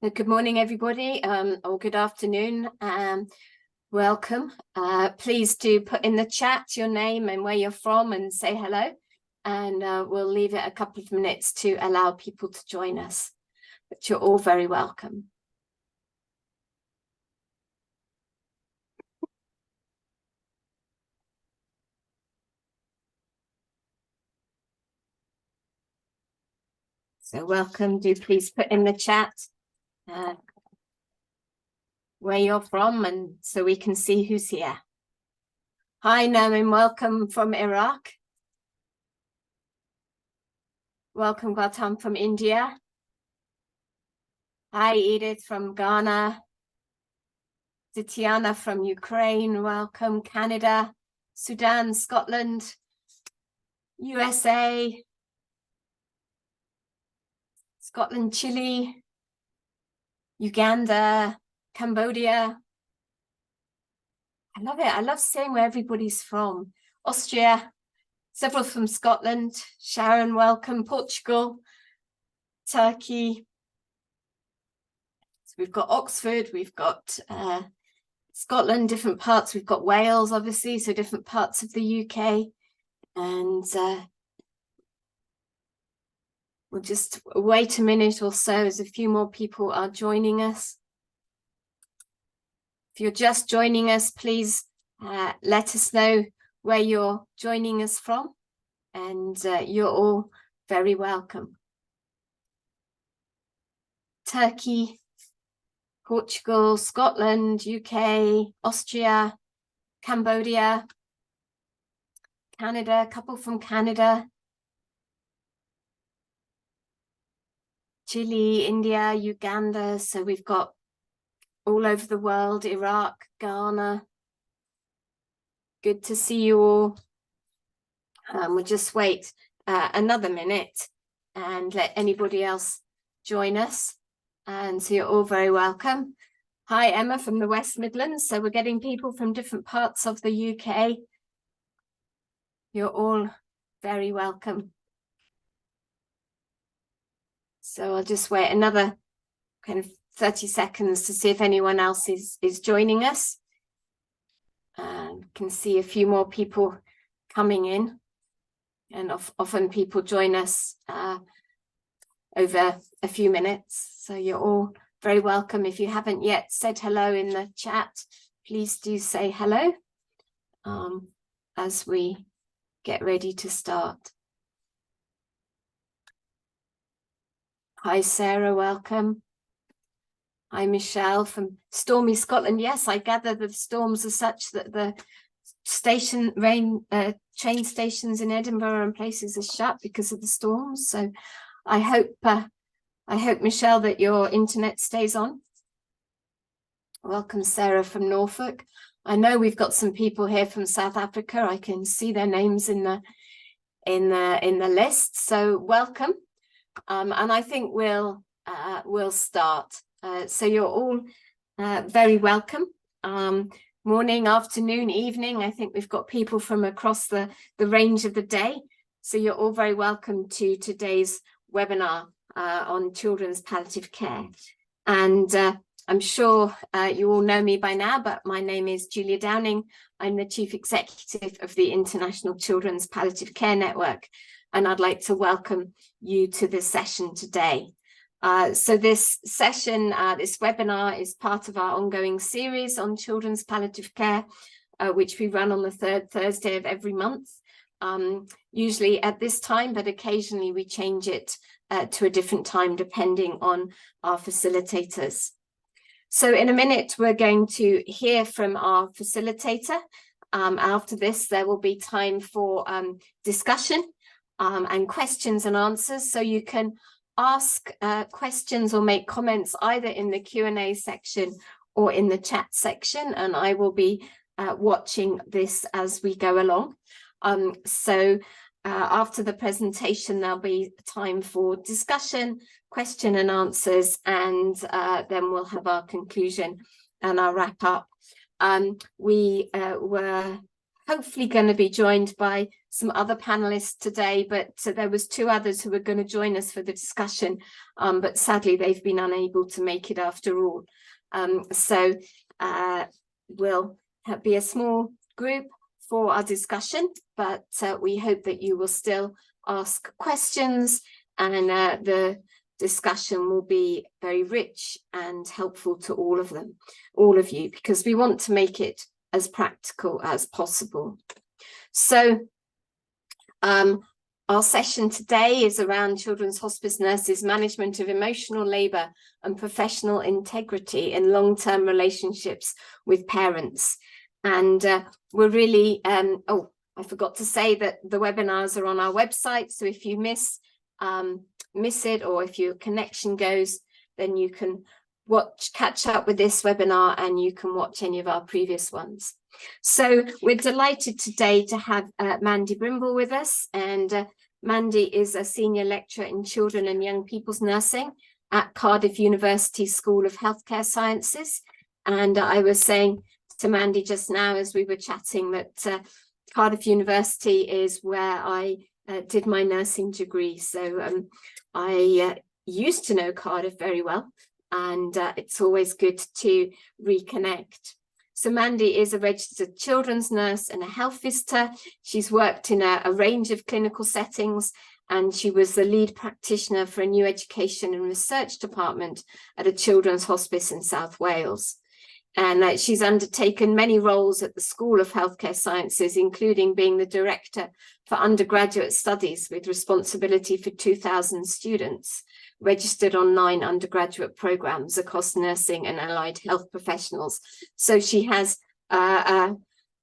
Good morning, everybody, or good afternoon. Welcome. Please do put in the chat your name and where you're from and say hello. And we'll leave it a couple of minutes to allow people to join us. But you're all very welcome. So welcome. Do please put in the chat where you're from, and so we can see who's here. Hi, Namin. Welcome from Iraq. Welcome, Gautam, from India. Hi, Edith from Ghana. Tatiana from Ukraine. Welcome, Canada, Sudan, Scotland, USA, Scotland, Chile, Uganda, Cambodia. I love it. I love seeing where everybody's from. Austria, several from Scotland. Sharon, welcome. Portugal, Turkey. So we've got Oxford, we've got Scotland, different parts. We've got Wales, obviously, so different parts of the UK. And we'll just wait a minute or so as a few more people are joining us. If you're just joining us, please let us know where you're joining us from, and you're all very welcome. Turkey, Portugal, Scotland, UK, Austria, Cambodia, Canada, a couple from Canada, Chile, India, Uganda. So we've got all over the world, Iraq, Ghana. Good to see you all. We'll just wait another minute and let anybody else join us. And so you're all very welcome. Hi, Emma from the West Midlands. So we're getting people from different parts of the UK. You're all very welcome. So I'll just wait another kind of 30 seconds to see if anyone else is joining us. Can see a few more people coming in, and often people join us over a few minutes. So you're all very welcome. If you haven't yet said hello in the chat, please do say hello as we get ready to start. Hi, Sarah, welcome. Hi, Michelle from stormy Scotland. Yes, I gather the storms are such that the train stations in Edinburgh and places are shut because of the storms. So I hope, Michelle, that your internet stays on. Welcome, Sarah from Norfolk. I know we've got some people here from South Africa. I can see their names in the list. So welcome. And I think we'll start. So you're all very welcome. Morning, afternoon, evening. I think we've got people from across the range of the day. So you're all very welcome to today's webinar on children's palliative care. And I'm sure you all know me by now, but my name is Julia Downing. I'm the Chief Executive of the International Children's Palliative Care Network, and I'd like to welcome you to this session today. So this session, this webinar is part of our ongoing series on children's palliative care, which we run on the third Thursday of every month, usually at this time, but occasionally we change it to a different time depending on our facilitators. So in a minute, we're going to hear from our facilitator. After this, there will be time for discussion and questions and answers. So you can ask questions or make comments either in the Q&A section or in the chat section, and I will be watching this as we go along. So after the presentation, there'll be time for discussion, question and answers, and then we'll have our conclusion and our wrap up. We were hopefully going to be joined by some other panelists today, but there was 2 others who were going to join us for the discussion, but sadly they've been unable to make it after all. So we'll be a small group for our discussion, but we hope that you will still ask questions, and the discussion will be very rich and helpful to all of you, because we want to make it as practical as possible. So our session today is around children's hospice nurses' management of emotional labour and professional integrity in long-term relationships with parents. And we're really, oh, I forgot to say that the webinars are on our website. So if you miss it, or if your connection goes, then you can catch up with this webinar, and you can watch any of our previous ones. So we're delighted today to have Mandy Brimble with us, and Mandy is a senior lecturer in children and young people's nursing at Cardiff University School of Healthcare Sciences. And I was saying to Mandy just now as we were chatting that Cardiff University is where I did my nursing degree. So I used to know Cardiff very well, and it's always good to reconnect. So Mandy is a registered children's nurse and a health visitor. She's worked in a range of clinical settings, and she was the lead practitioner for a new education and research department at a children's hospice in South Wales. And she's undertaken many roles at the School of Healthcare Sciences, including being the director for undergraduate studies with responsibility for 2,000 students registered on 9 undergraduate programs across nursing and allied health professionals. So she has a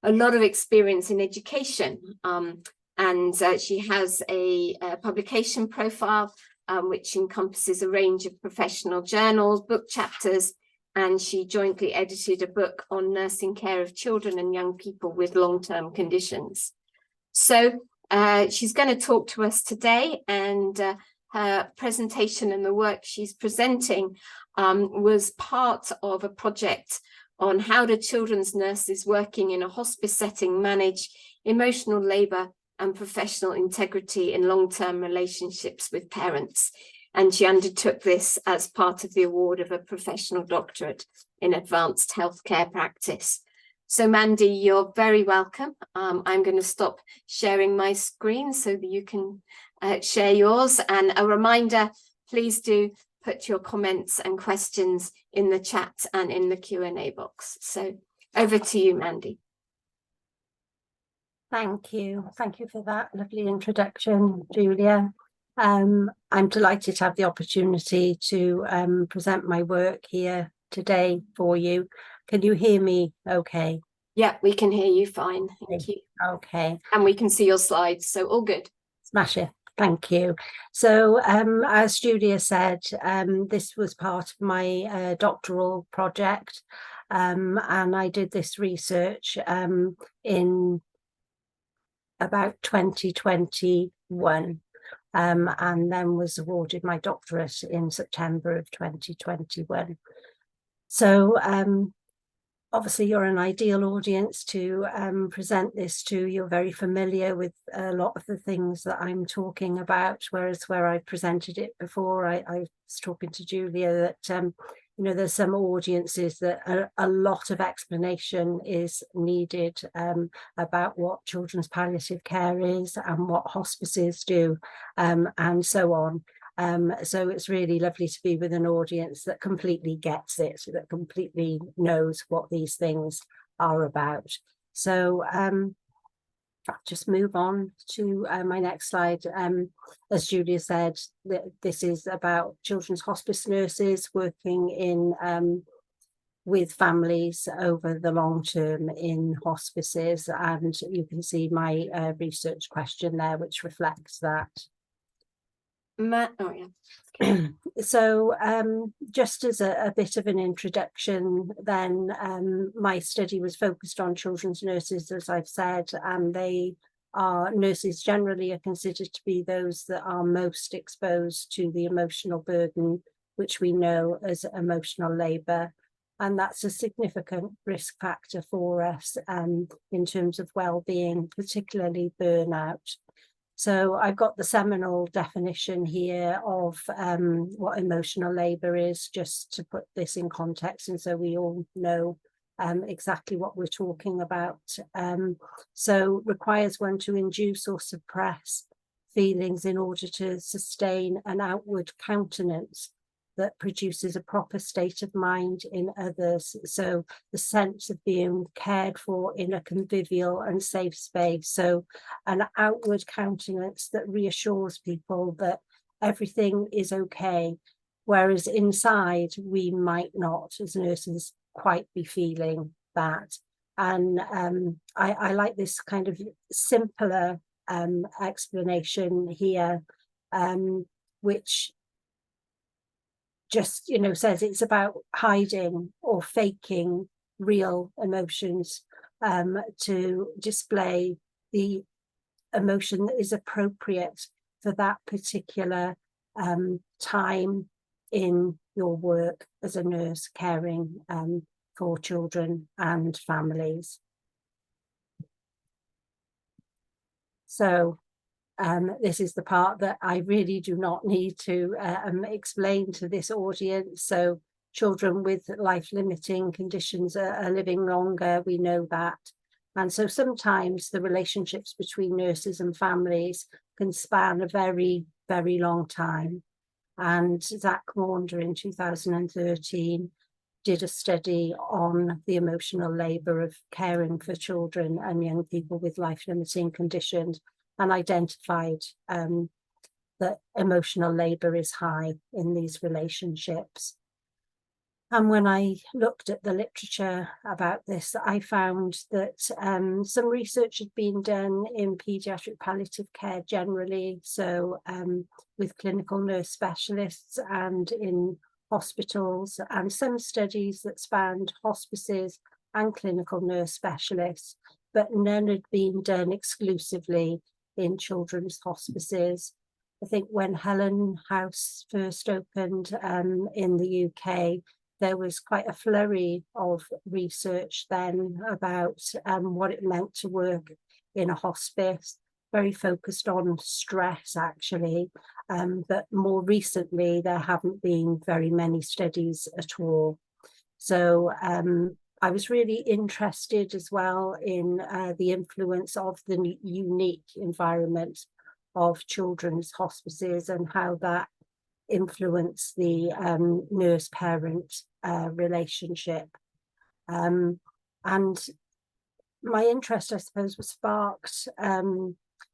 lot of experience in education, and she has a publication profile which encompasses a range of professional journals, book chapters, and she jointly edited a book on nursing care of children and young people with long-term conditions. So she's going to talk to us today, and her presentation and the work she's presenting was part of a project on how do children's nurses working in a hospice setting manage emotional labour and professional integrity in long-term relationships with parents. And she undertook this as part of the award of a professional doctorate in advanced healthcare practice. So Mandy, you're very welcome. I'm going to stop sharing my screen so that you can share yours. And a reminder, please do put your comments and questions in the chat and in the Q&A box. So over to you, Mandy. Thank you. Thank you for that lovely introduction, Julia. I'm delighted to have the opportunity to present my work here today for you. Can you hear me okay? Yeah, we can hear you fine. Thank you. Okay. And we can see your slides, so all good. Smash it. Thank you. So as Julia said, this was part of my doctoral project, and I did this research in about 2021. And then was awarded my doctorate in September of 2021. So obviously you're an ideal audience to present this to. You're very familiar with a lot of the things that I'm talking about, whereas where I presented it before, I was talking to Julia that you know, there's some audiences that a lot of explanation is needed about what children's palliative care is and what hospices do, and so on. So it's really lovely to be with an audience that completely gets it, that completely knows what these things are about. So I'll just move on to my next slide. As Julia said, this is about children's hospice nurses working in with families over the long term in hospices, and you can see my research question there, which reflects that. Oh yeah. Okay. So just as a bit of an introduction then, my study was focused on children's nurses, as I've said, and they are nurses generally are considered to be those that are most exposed to the emotional burden, which we know as emotional labour And that's a significant risk factor for us in terms of well-being, particularly burnout. So I've got the seminal definition here of what emotional labour is, just to put this in context, and so we all know exactly what we're talking about. So requires one to induce or suppress feelings in order to sustain an outward countenance that produces a proper state of mind in others. So the sense of being cared for in a convivial and safe space. So an outward countenance that reassures people that everything is okay, whereas inside we might not, as nurses, quite be feeling that. And I like this kind of simpler explanation here, which just, you know, says it's about hiding or faking real emotions to display the emotion that is appropriate for that particular time in your work as a nurse caring for children and families. So this is the part that I really do not need to explain to this audience. So children with life-limiting conditions are living longer, we know that. And so sometimes the relationships between nurses and families can span a very, very long time. And Zach Maunder in 2013 did a study on the emotional labour of caring for children and young people with life-limiting conditions, and identified that emotional labour is high in these relationships. And when I looked at the literature about this, I found that some research had been done in paediatric palliative care generally, so with clinical nurse specialists and in hospitals, and some studies that spanned hospices and clinical nurse specialists, but none had been done exclusively in children's hospices. I think when Helen House first opened in the UK, there was quite a flurry of research then about what it meant to work in a hospice, very focused on stress actually, but more recently there haven't been very many studies at all. So I was really interested as well in the influence of the unique environment of children's hospices and how that influence the nurse-parent relationship. And my interest, I suppose, was sparked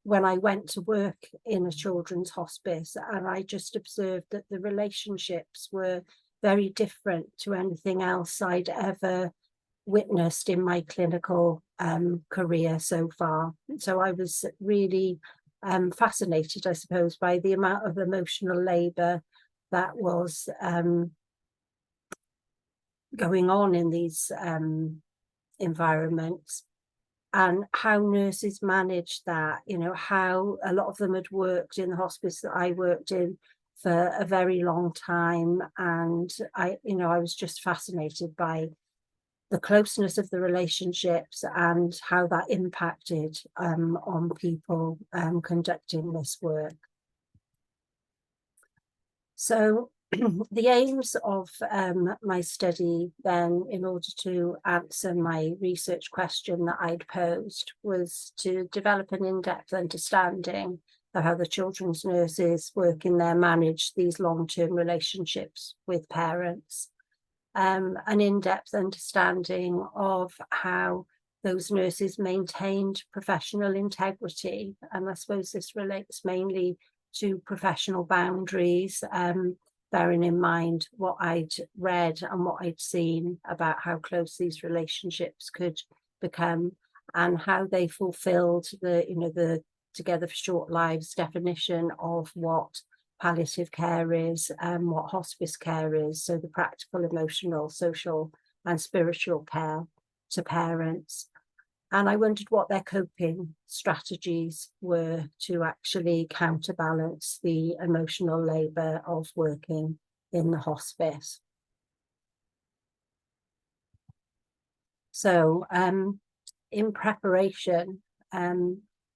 when I went to work in a children's hospice, and I just observed that the relationships were very different to anything else I'd ever witnessed in my clinical career so far. So I was really fascinated, I suppose, by the amount of emotional labour that was going on in these environments, and how nurses managed that, you know, how a lot of them had worked in the hospice that I worked in for a very long time. And I was just fascinated by the closeness of the relationships and how that impacted on people conducting this work. So the aims of my study then, in order to answer my research question that I'd posed, was to develop an in-depth understanding of how the children's nurses work in there, manage these long-term relationships with parents. An in-depth understanding of how those nurses maintained professional integrity. And I suppose this relates mainly to professional boundaries, bearing in mind what I'd read and what I'd seen about how close these relationships could become, and how they fulfilled the Together for Short Lives definition of what palliative care is and what hospice care is. So the practical, emotional, social and spiritual care to parents. And I wondered what their coping strategies were to actually counterbalance the emotional labour of working in the hospice. So in preparation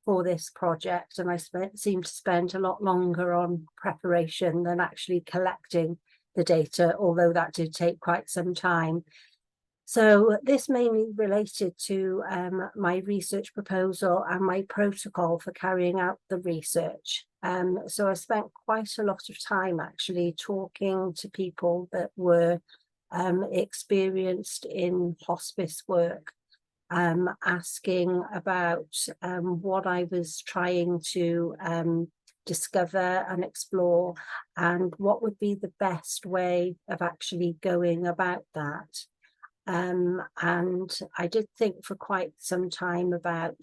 for this project, and I seemed to spend a lot longer on preparation than actually collecting the data, although that did take quite some time. So this mainly related to my research proposal and my protocol for carrying out the research. So I spent quite a lot of time actually talking to people that were experienced in hospice work, asking about what I was trying to discover and explore, and what would be the best way of actually going about that. And I did think for quite some time about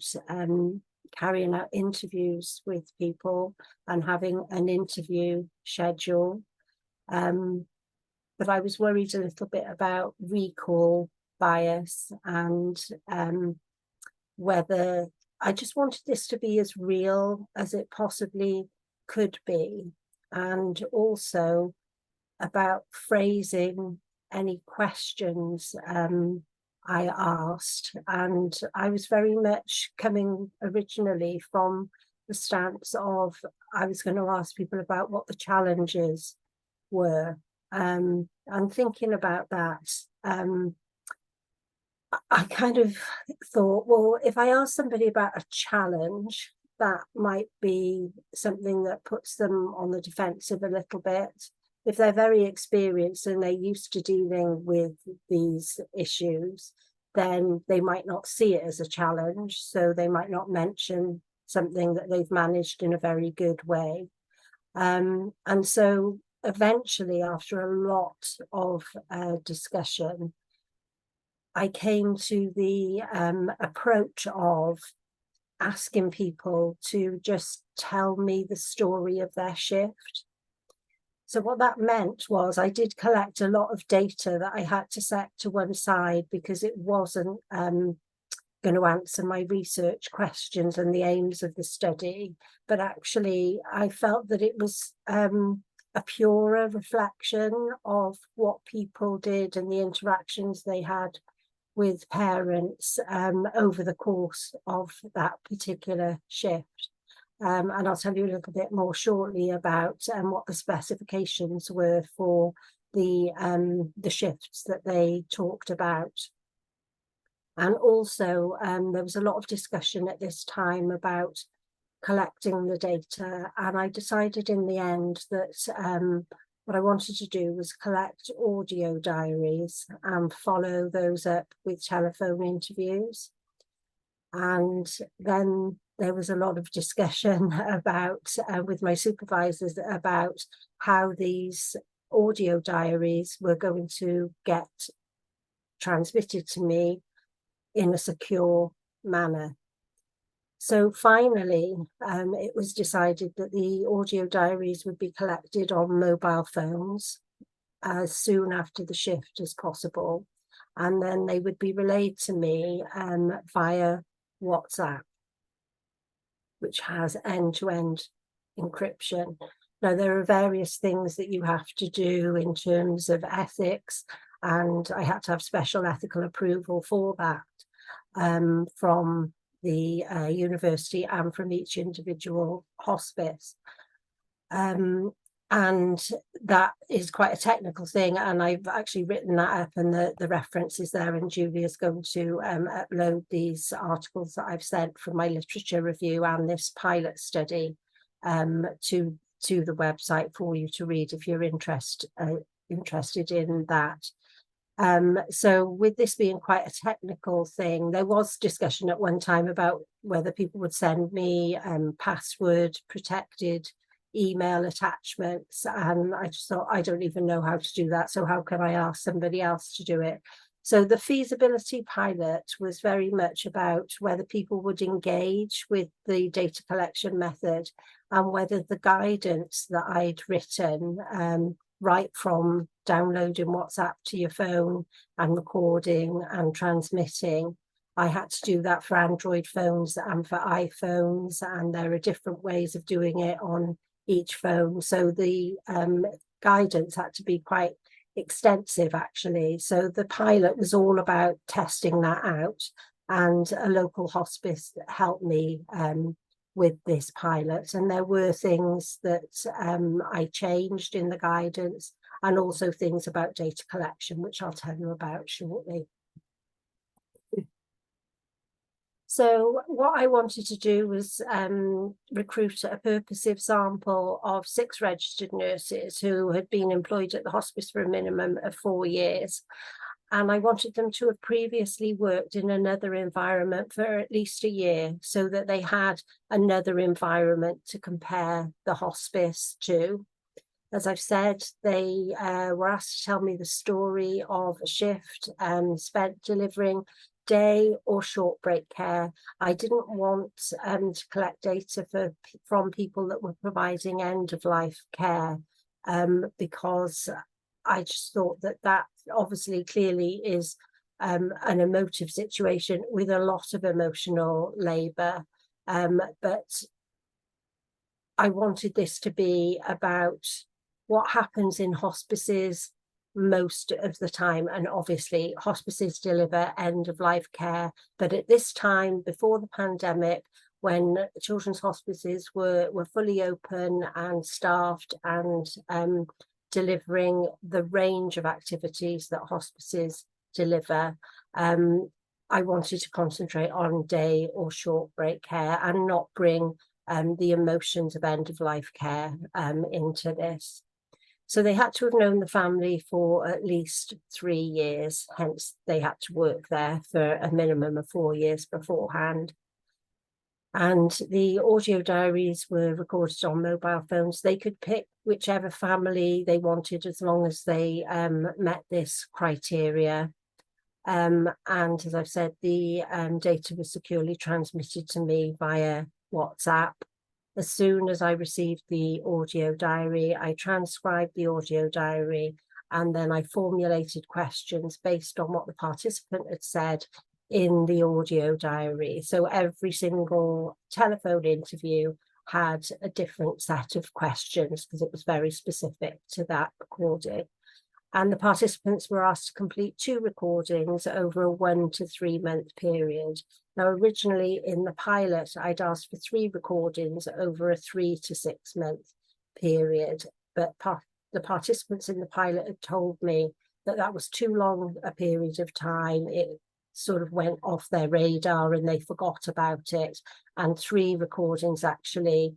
carrying out interviews with people and having an interview schedule. But I was worried a little bit about recall bias and whether I just wanted this to be as real as it possibly could be, and also about phrasing any questions I asked. And I was very much coming originally from the stance of I was going to ask people about what the challenges were. And thinking about that, I kind of thought, well, if I ask somebody about a challenge, that might be something that puts them on the defensive a little bit. If they're very experienced and they're used to dealing with these issues, then they might not see it as a challenge. So they might not mention something that they've managed in a very good way. And so eventually, after a lot of discussion, I came to the approach of asking people to just tell me the story of their shift. So what that meant was I did collect a lot of data that I had to set to one side because it wasn't going to answer my research questions and the aims of the study, but actually I felt that it was a purer reflection of what people did and the interactions they had with parents over the course of that particular shift. And I'll tell you a little bit more shortly about what the specifications were for the shifts that they talked about. And also there was a lot of discussion at this time about collecting the data, and I decided in the end that what I wanted to do was collect audio diaries and follow those up with telephone interviews. And then there was a lot of discussion about with my supervisors about how these audio diaries were going to get transmitted to me in a secure manner. So finally, it was decided that the audio diaries would be collected on mobile phones as soon after the shift as possible. And then they would be relayed to me via WhatsApp, which has end-to-end encryption. Now, there are various things that you have to do in terms of ethics, and I had to have special ethical approval for that from the university and from each individual hospice. And that is quite a technical thing, and I've actually written that up, and the reference is there, and Julia's going to upload these articles that I've sent from my literature review and this pilot study to the website for you to read if you're interested in that. So with this being quite a technical thing, there was discussion at one time about whether people would send me password protected email attachments, and I just thought, I don't even know how to do that, so how can I ask somebody else to do it? So the feasibility pilot was very much about whether people would engage with the data collection method and whether the guidance that I'd written, right from downloading WhatsApp to your phone and recording and transmitting, I had to do that for Android phones and for iPhones, and there are different ways of doing it on each phone. So the guidance had to be quite extensive, actually. So the pilot was all about testing that out, and a local hospice helped me with this pilot. And there were things that I changed in the guidance, and also things about data collection, which I'll tell you about shortly. So what I wanted to do was recruit a purposive sample of 6 registered nurses who had been employed at the hospice for a minimum of 4 years. And I wanted them to have previously worked in another environment for at least a year, so that they had another environment to compare the hospice to. As I've said, they were asked to tell me the story of a shift spent delivering day or short break care. I didn't want to collect data from people that were providing end of life care, because I just thought that obviously clearly is an emotive situation with a lot of emotional labour, but I wanted this to be about what happens in hospices most of the time. And obviously hospices deliver end of life care, but at this time before the pandemic, when children's hospices were fully open and staffed and delivering the range of activities that hospices deliver, I wanted to concentrate on day or short break care and not bring the emotions of end of life care into this. So they had to have known the family for at least 3 years, hence they had to work there for a minimum of 4 years beforehand. And the audio diaries were recorded on mobile phones. They could pick whichever family they wanted as long as they met this criteria. And as I've said, the data was securely transmitted to me via WhatsApp. As soon as I received the audio diary, I transcribed the audio diary, and then I formulated questions based on what the participant had said in the audio diary. So every single telephone interview had a different set of questions because it was very specific to that recording. And the participants were asked to complete 2 recordings over a 1 to 3 month period. Now, originally in the pilot, I'd asked for 3 recordings over a 3 to 6 month period, but the participants in the pilot had told me that that was too long a period of time. It sort of went off their radar and they forgot about it. And 3 recordings actually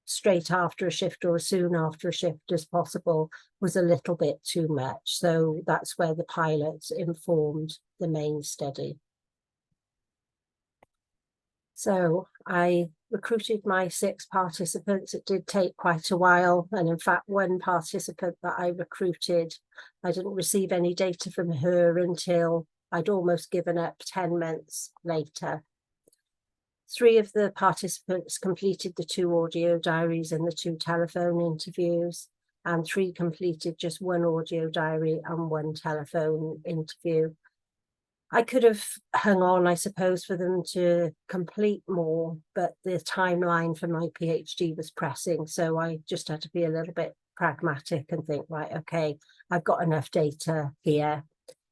straight after a shift or as soon after a shift as possible was a little bit too much. So that's where the pilot informed the main study. So I recruited my 6 participants. It did take quite a while. And in fact, one participant that I recruited, I didn't receive any data from her until I'd almost given up 10 months later. 3 of the participants completed the 2 audio diaries and the 2 telephone interviews, and 3 completed just 1 audio diary and 1 telephone interview. I could have hung on, I suppose, for them to complete more, but the timeline for my PhD was pressing, so I just had to be a little bit pragmatic and think, right, okay, I've got enough data here.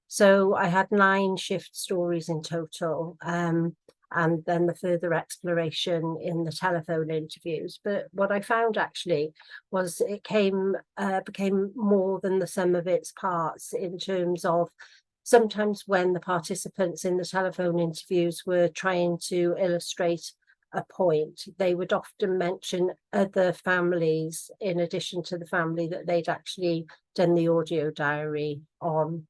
So I had 9 shift stories in total, and then the further exploration in the telephone interviews. But what I found actually was it became more than the sum of its parts, in terms of sometimes when the participants in the telephone interviews were trying to illustrate a point, they would often mention other families in addition to the family that they'd actually done the audio diary on.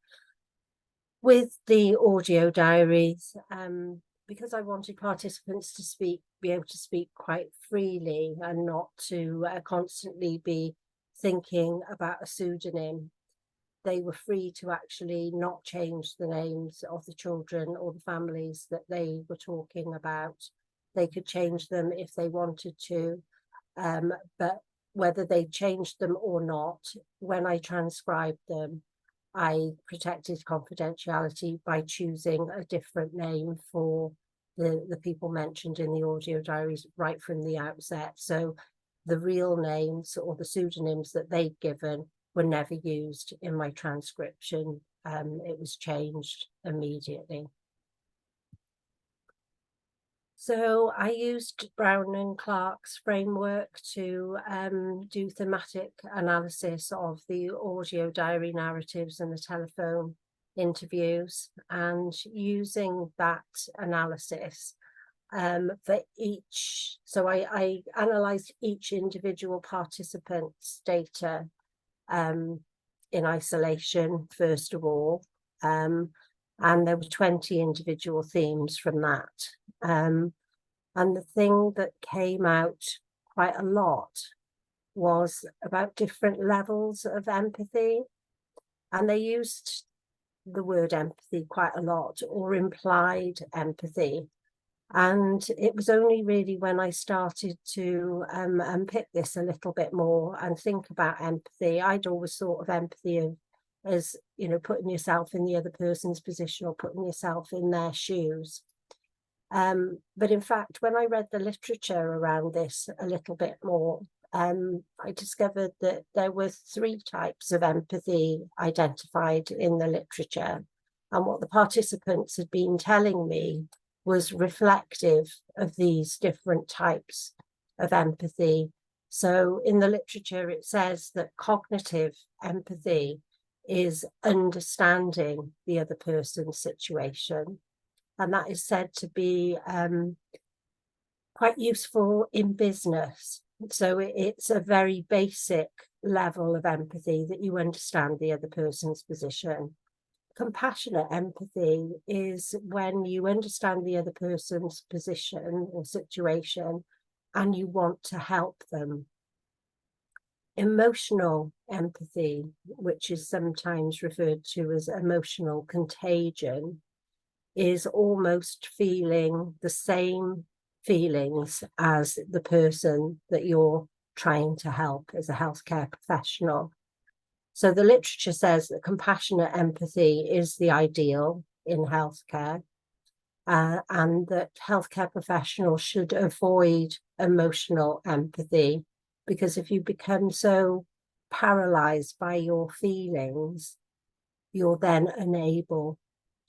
With the audio diaries, because I wanted participants to be able to speak quite freely and not to constantly be thinking about a pseudonym, they were free to actually not change the names of the children or the families that they were talking about. They could change them if they wanted to, but whether they changed them or not, when I transcribed them, I protected confidentiality by choosing a different name for the people mentioned in the audio diaries right from the outset. So the real names or the pseudonyms that they'd given were never used in my transcription. It was changed immediately. So I used Brown and Clark's framework to do thematic analysis of the audio diary narratives and the telephone interviews, and using that analysis for each. So I analysed each individual participant's data in isolation, first of all. And there were 20 individual themes from that. And the thing that came out quite a lot was about different levels of empathy. And they used the word empathy quite a lot, or implied empathy. And it was only really when I started to unpick this a little bit more and think about empathy. I'd always thought of empathy as, you know, putting yourself in the other person's position or putting yourself in their shoes. But in fact, when I read the literature around this a little bit more, I discovered that there were 3 types of empathy identified in the literature. And what the participants had been telling me was reflective of these different types of empathy. So in the literature, it says that cognitive empathy is understanding the other person's situation. And that is said to be quite useful in business. So it's a very basic level of empathy, that you understand the other person's position. Compassionate empathy is when you understand the other person's position or situation and you want to help them. Emotional empathy, which is sometimes referred to as emotional contagion, is almost feeling the same feelings as the person that you're trying to help as a healthcare professional. So the literature says that compassionate empathy is the ideal in healthcare, and that healthcare professionals should avoid emotional empathy, because if you become so paralyzed by your feelings, you're then unable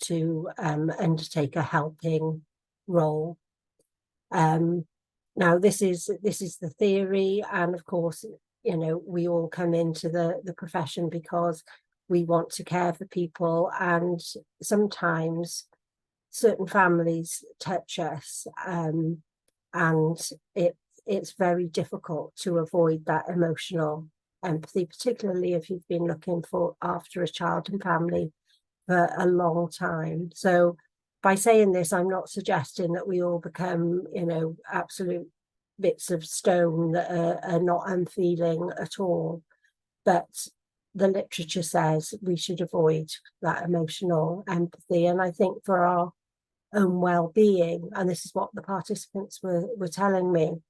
to undertake a helping role. Now, this is the theory, and of course, you know, we all come into the profession because we want to care for people, and sometimes certain families touch us, and it's very difficult to avoid that emotional empathy, particularly if you've been looking after a child and family for a long time. So by saying this, I'm not suggesting that we all become, you know, absolute bits of stone that are not unfeeling at all. But the literature says we should avoid that emotional empathy. And I think for our own well-being, and this is what the participants were telling me,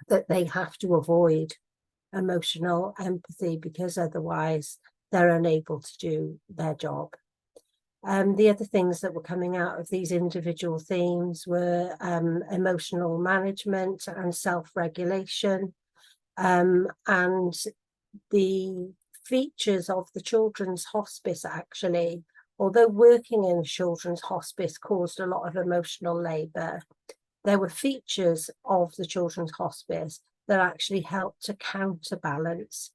that they have to avoid emotional empathy because otherwise they're unable to do their job. The other things that were coming out of these individual themes were emotional management and self-regulation, and the features of the children's hospice, actually, although working in children's hospice caused a lot of emotional labour, there were features of the children's hospice that actually helped to counterbalance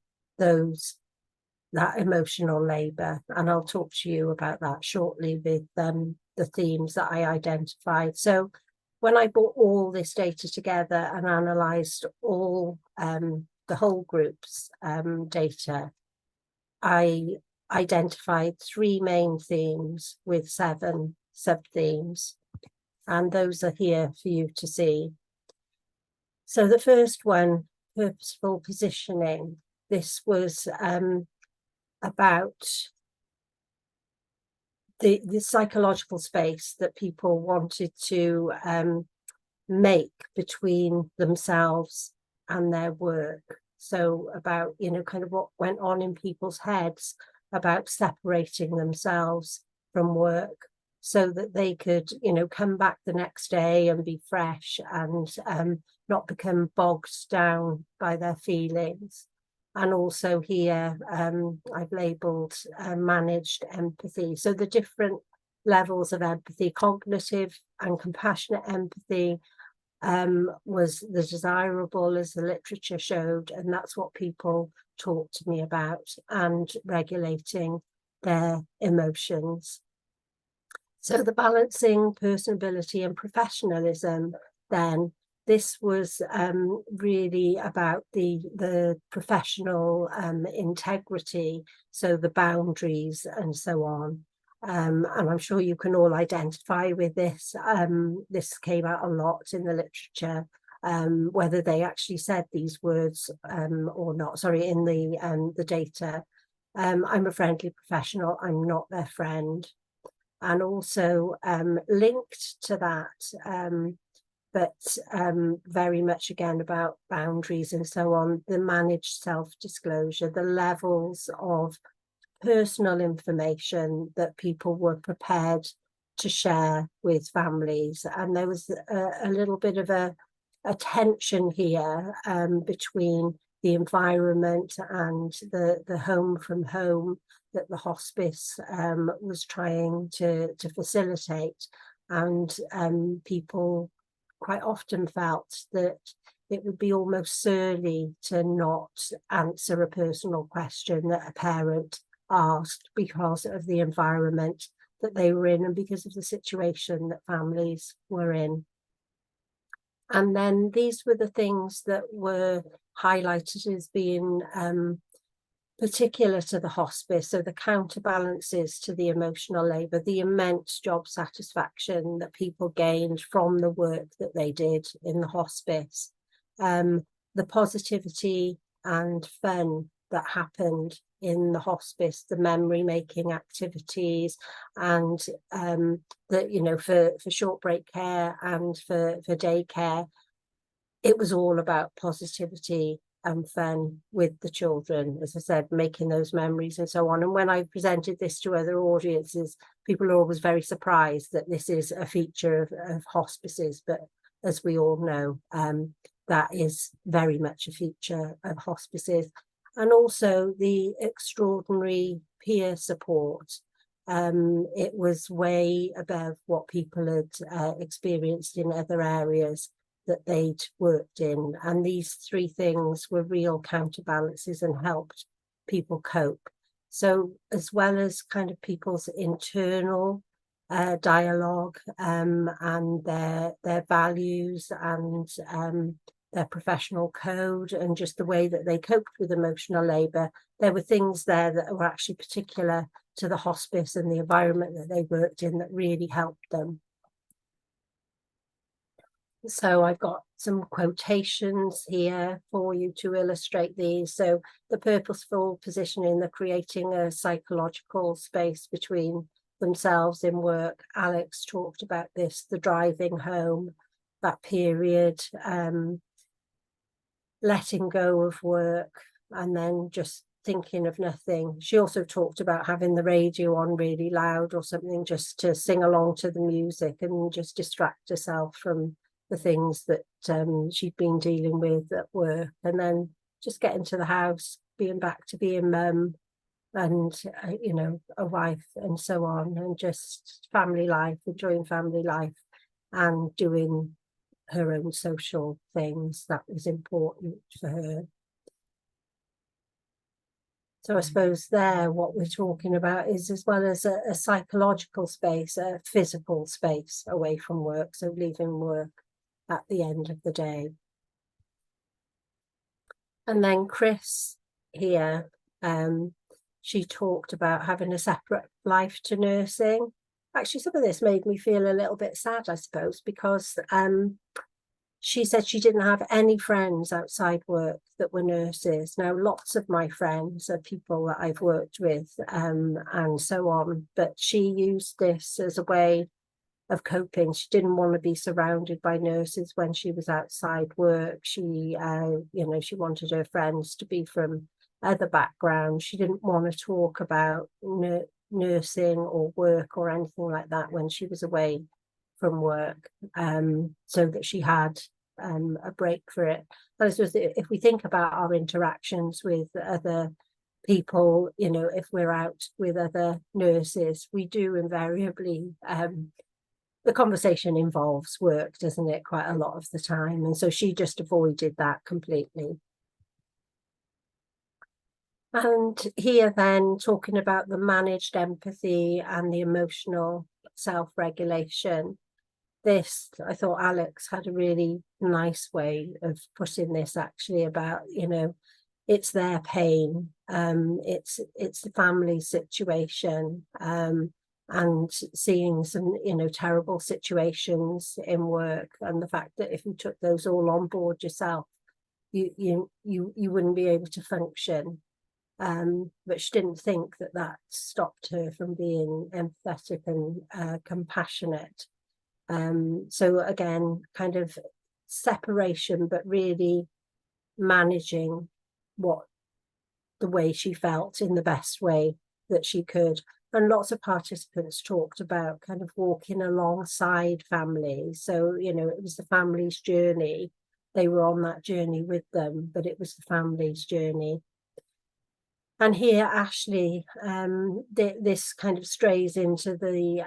that emotional labour. And I'll talk to you about that shortly with the themes that I identified. So when I brought all this data together and analysed all the whole group's data, I identified 3 main themes with 7 sub-themes, and those are here for you to see. So the first one, purposeful positioning. This was about the psychological space that people wanted to make between themselves and their work. So about, you know, kind of what went on in people's heads about separating themselves from work so that they could, you know, come back the next day and be fresh and not become bogged down by their feelings. And also here, I've labelled managed empathy. So the different levels of empathy, cognitive and compassionate empathy, was the desirable, as the literature showed, and that's what people talk to me about, and regulating their emotions. So the balancing personability and professionalism, then, this was really about the professional integrity, so the boundaries and so on. And I'm sure you can all identify with this. This came out a lot in the literature, whether they actually said these words or not. Sorry, in the data. I'm a friendly professional, I'm not their friend. And also linked to that, but very much again about boundaries and so on, the managed self-disclosure, the levels of personal information that people were prepared to share with families. And there was a little bit of a tension here between the environment and the home from home that the hospice was trying to facilitate. And people quite often felt that it would be almost surly to not answer a personal question that a parent asked because of the environment that they were in and because of the situation that families were in. And then these were the things that were highlighted as being particular to the hospice, so the counterbalances to the emotional labour, the immense job satisfaction that people gained from the work that they did in the hospice, the positivity and fun that happened in the hospice, the memory making activities, and that, you know, for short break care and for day care, it was all about positivity and fun with the children, as I said, making those memories and so on. And when I presented this to other audiences, people are always very surprised that this is a feature of hospices, but as we all know, that is very much a feature of hospices. And also the extraordinary peer support. It was way above what people had experienced in other areas that they'd worked in. And these three things were real counterbalances and helped people cope. So as well as kind of people's internal dialogue and their values and their professional code and just the way that they coped with emotional labour, there were things there that were actually particular to the hospice and the environment that they worked in that really helped them. So I've got some quotations here for you to illustrate these. So the purposeful positioning, the creating a psychological space between themselves in work. Alex talked about this, the driving home, that period, letting go of work and then just thinking of nothing. She also talked about having the radio on really loud or something just to sing along to the music and just distract herself from the things that she'd been dealing with at work, and then just get into the house, being back to being mum and you know, a wife and so on, and just family life, enjoying family life and doing her own social things that was important for her. So I suppose there what we're talking about is, as well as a psychological space, a physical space away from work, so leaving work at the end of the day. And then Chris here, she talked about having a separate life to nursing. Actually, some of this made me feel a little bit sad, I suppose, because she said she didn't have any friends outside work that were nurses. Now, lots of my friends are people that I've worked with and so on, but she used this as a way of coping. She didn't want to be surrounded by nurses when she was outside work. She, you know, she wanted her friends to be from other backgrounds. She didn't want to talk about nursing or work or anything like that when she was away from work, so that she had a break for it. But I suppose if we think about our interactions with other people, you know, if we're out with other nurses, we do invariably, the conversation involves work, doesn't it, quite a lot of the time. And so she just avoided that completely. And here then, talking about the managed empathy and the emotional self-regulation. This, I thought Alex had a really nice way of putting this, actually, about, you know, it's their pain, it's the family situation, and seeing some, you know, terrible situations in work, and the fact that if you took those all on board yourself, you wouldn't be able to function. But she didn't think that that stopped her from being empathetic and compassionate. So again, kind of separation, but really managing the way she felt in the best way that she could. And lots of participants talked about kind of walking alongside families. So, you know, it was the family's journey. They were on that journey with them, but it was the family's journey. And here, Ashley, this kind of strays into the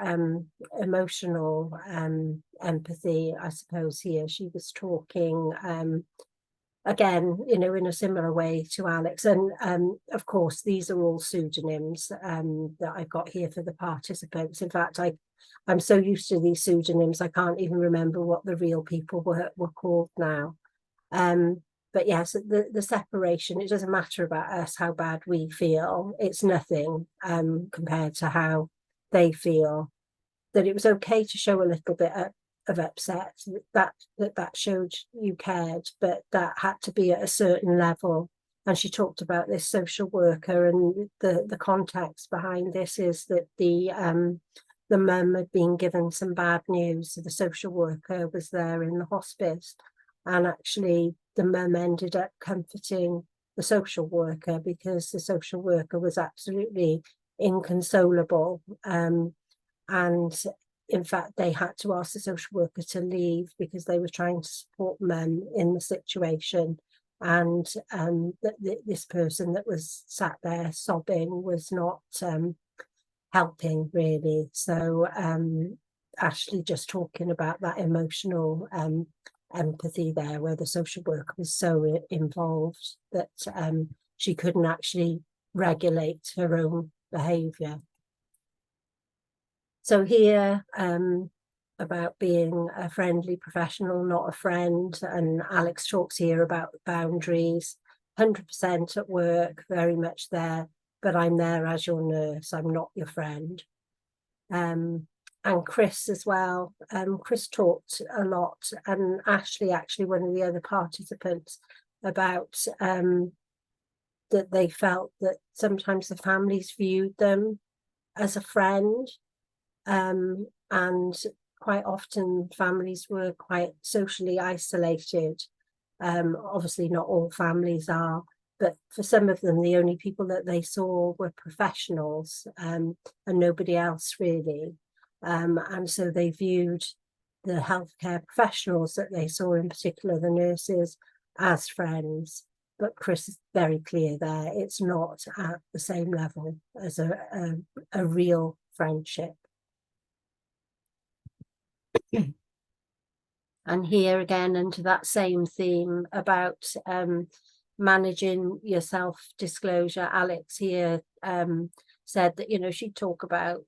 emotional empathy, I suppose. Here she was talking, again, you know, in a similar way to Alex. And of course, these are all pseudonyms that I've got here for the participants. In fact, I'm so used to these pseudonyms, I can't even remember what the real people were called now. But yes, the separation, it doesn't matter about us, how bad we feel. It's nothing compared to how they feel. That it was okay to show a little bit of upset, that showed you cared, but that had to be at a certain level. And she talked about this social worker, and the context behind this is that the mum had been given some bad news. So the social worker was there in the hospice, and actually the mum ended up comforting the social worker, because the social worker was absolutely inconsolable. And in fact, they had to ask the social worker to leave because they were trying to support mum in the situation. And this person that was sat there sobbing was not helping, really. So Ashley just talking about that emotional empathy there, where the social worker was so involved that she couldn't actually regulate her own behaviour. So here, about being a friendly professional, not a friend, and Alex talks here about boundaries, 100% at work, very much there, but I'm there as your nurse, I'm not your friend. And Chris as well. Chris talked a lot, and Ashley, actually one of the other participants, about that they felt that sometimes the families viewed them as a friend, and quite often families were quite socially isolated. Obviously not all families are, but for some of them, the only people that they saw were professionals, and nobody else really. And so they viewed the healthcare professionals that they saw, in particular the nurses, as friends. But Chris is very clear there, it's not at the same level as a real friendship. And here again, into that same theme about managing your self-disclosure, Alex here said that, you know, she'd talk about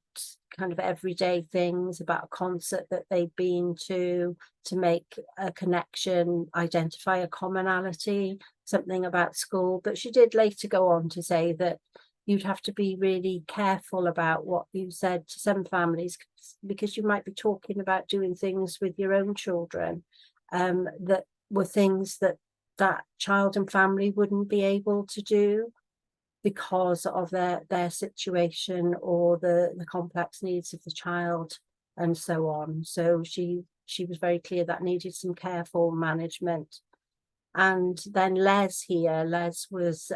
kind of everyday things, about a concert that they'd been to make a connection, identify a commonality, something about school. But she did later go on to say that you'd have to be really careful about what you said to some families, because you might be talking about doing things with your own children that were things that child and family wouldn't be able to do because of their situation or the complex needs of the child and so on. So she was very clear that needed some careful management. And then Les was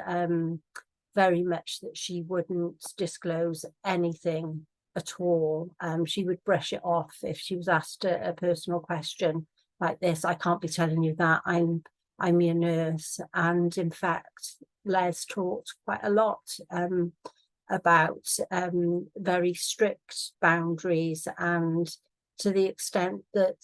very much that she wouldn't disclose anything at all. She would brush it off if she was asked a personal question. like this. I can't be telling you that. I'm your nurse. And in fact, Les talked quite a lot about very strict boundaries, and to the extent that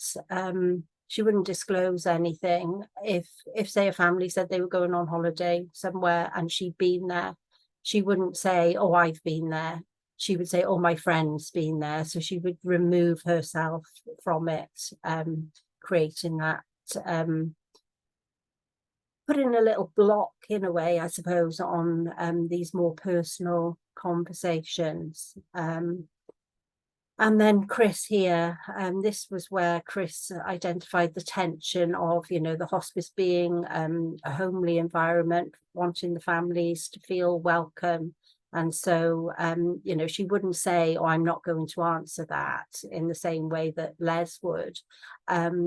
she wouldn't disclose anything if say a family said they were going on holiday somewhere and she'd been there. She wouldn't say, oh, I've been there. She would say, oh, my friend's been there. So she would remove herself from it, creating that, putting a little block in a way, I suppose, on these more personal conversations. And then Chris here, this was where Chris identified the tension of, you know, the hospice being a homely environment, wanting the families to feel welcome. And so, you know, she wouldn't say, oh, I'm not going to answer that in the same way that Les would.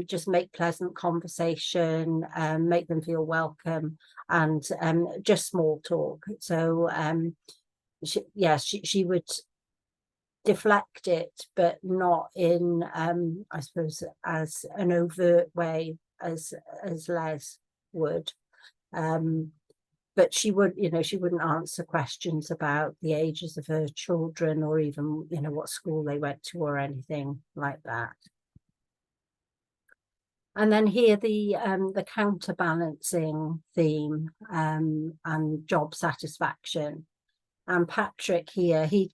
Just make pleasant conversation, make them feel welcome, and just small talk. So, she would deflect it, but not in I suppose as an overt way as Les would. But she would, you know, she wouldn't answer questions about the ages of her children, or even, you know, what school they went to or anything like that. And then here the counterbalancing theme and job satisfaction. And Patrick here, he'd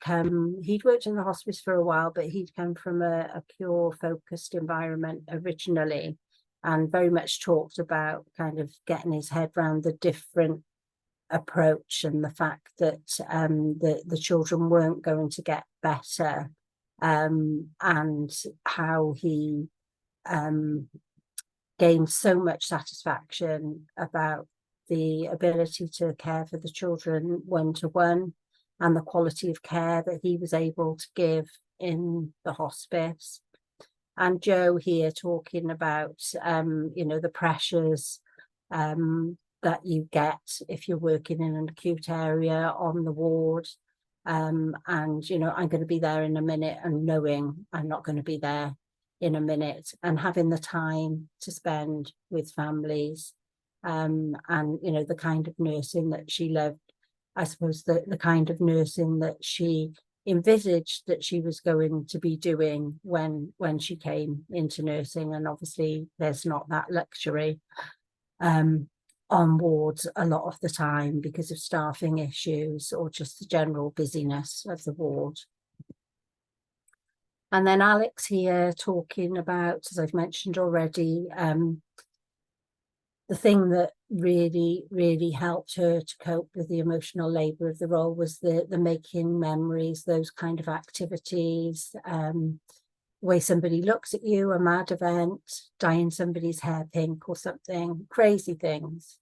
worked in the hospice for a while, but he'd come from a pure focused environment originally, and very much talked about kind of getting his head around the different approach and the fact that the children weren't going to get better, and how he gained so much satisfaction about the ability to care for the children one-to-one, and the quality of care that he was able to give in the hospice. And Joe here talking about, you know, the pressures that you get if you're working in an acute area on the ward. And, you know, I'm going to be there in a minute, and knowing I'm not going to be there in a minute, and having the time to spend with families. And, you know, the kind of nursing that she loved, I suppose the kind of nursing that she envisaged that she was going to be doing when she came into nursing. And obviously there's not that luxury on wards a lot of the time because of staffing issues or just the general busyness of the ward. And then Alex here talking about, as I've mentioned already, the thing that really helped her to cope with the emotional labour of the role was the making memories, those kind of activities, the way somebody looks at you, a mad event, dyeing somebody's hair pink or something, crazy things.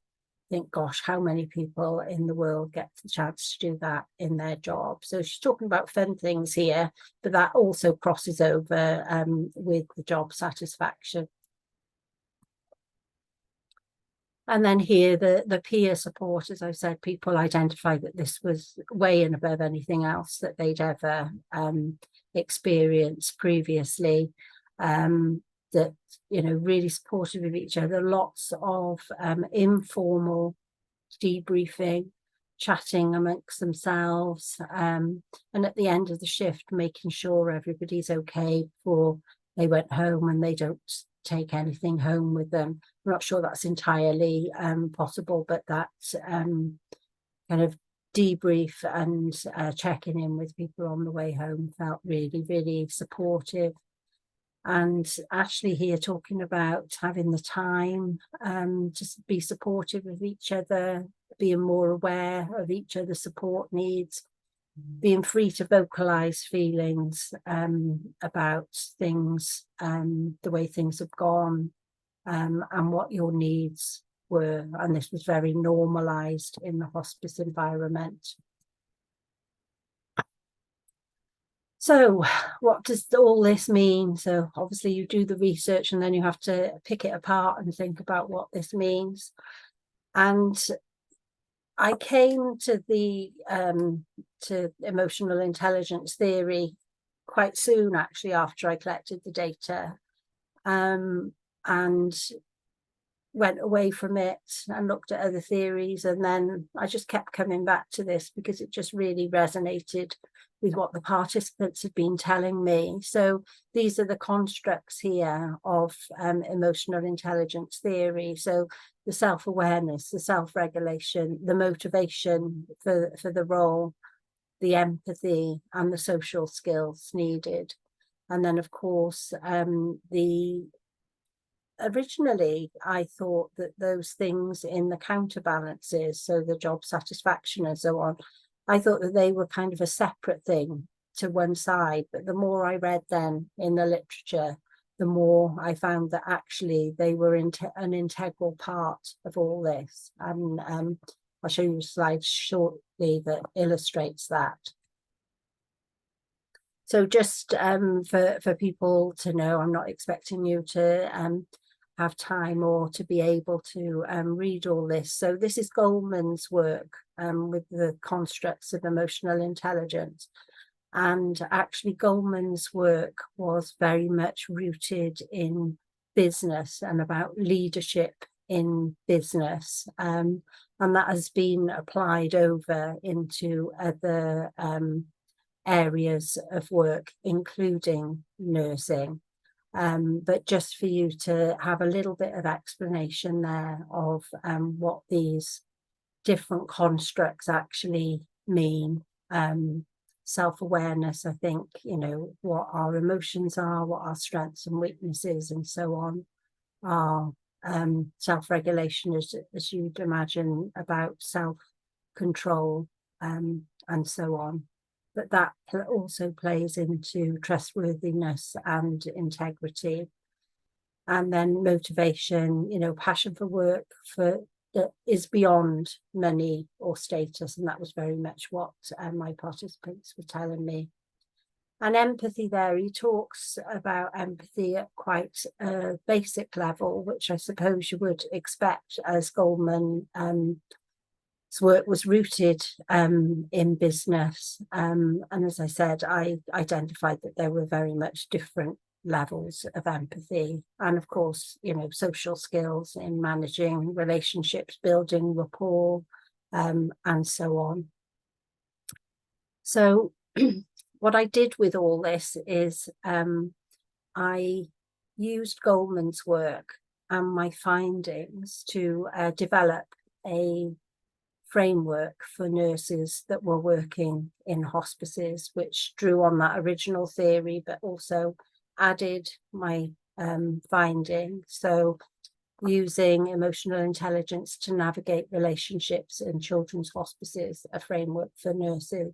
Think, gosh, how many people in the world get the chance to do that in their job? So she's talking about fun things here, but that also crosses over with the job satisfaction. And then here, the peer support, as I've said, people identified that this was way and above anything else that they'd ever experienced previously. That, you know, really supportive of each other, lots of informal debriefing, chatting amongst themselves, and at the end of the shift, making sure everybody's okay before they went home, and they don't take anything home with them. I'm not sure that's entirely possible, but that kind of debrief and checking in with people on the way home felt really supportive. And Ashley here talking about having the time to be supportive of each other, being more aware of each other's support needs, being free to vocalize feelings about things, the way things have gone, and what your needs were. And this was very normalized in the hospice environment. So what does all this mean? So obviously you do the research, and then you have to pick it apart and think about what this means. And I came to the to emotional intelligence theory quite soon, actually, after I collected the data. and went away from it and looked at other theories, and then I just kept coming back to this because it just really resonated with what the participants had been telling me. So these are the constructs here of emotional intelligence theory. So the self-awareness, the self-regulation, the motivation for the role, the empathy, and the social skills needed. And then, of course, originally I thought that those things in the counterbalances, so the job satisfaction and so on, I thought that they were kind of a separate thing to one side. But the more I read then in the literature, the more I found that actually they were an integral part of all this. And I'll show you a slide shortly that illustrates that. So just for people to know, I'm not expecting you to have time or to be able to read all this. So this is Goleman's work with the constructs of emotional intelligence. And actually Goleman's work was very much rooted in business and about leadership in business. And that has been applied over into other areas of work, including nursing. But just for you to have a little bit of explanation there of what these different constructs actually mean. Self-awareness, I think, you know, what our emotions are, what our strengths and weaknesses and so on are. Self-regulation, as you'd imagine, about self-control and so on. But that also plays into trustworthiness and integrity. And then motivation, you know, passion for work that is beyond money or status. And that was very much what my participants were telling me. And empathy there, he talks about empathy at quite a basic level, which I suppose you would expect, as Goleman work was rooted in business. And as I said, I identified that there were very much different levels of empathy. And of course, you know, social skills in managing relationships, building rapport, and so on. So what I did with all this is I used Goleman's work and my findings to develop a framework for nurses that were working in hospices, which drew on that original theory, but also added my finding. So using emotional intelligence to navigate relationships in children's hospices, a framework for nurses.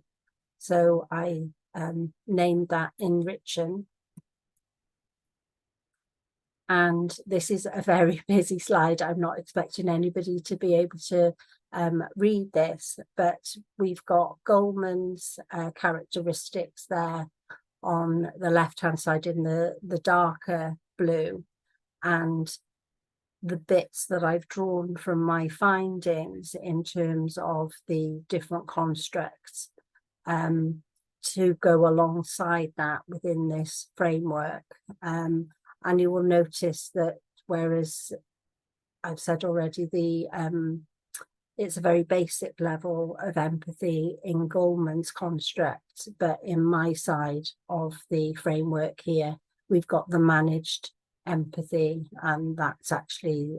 So I named that Enriching. And this is a very busy slide. I'm not expecting anybody to be able to read this, but we've got Goleman's characteristics there on the left-hand side in the darker blue, and the bits that I've drawn from my findings in terms of the different constructs to go alongside that within this framework. And you will notice that whereas I've said already, it's a very basic level of empathy in Goleman's construct, but in my side of the framework here, we've got the managed empathy, and that's actually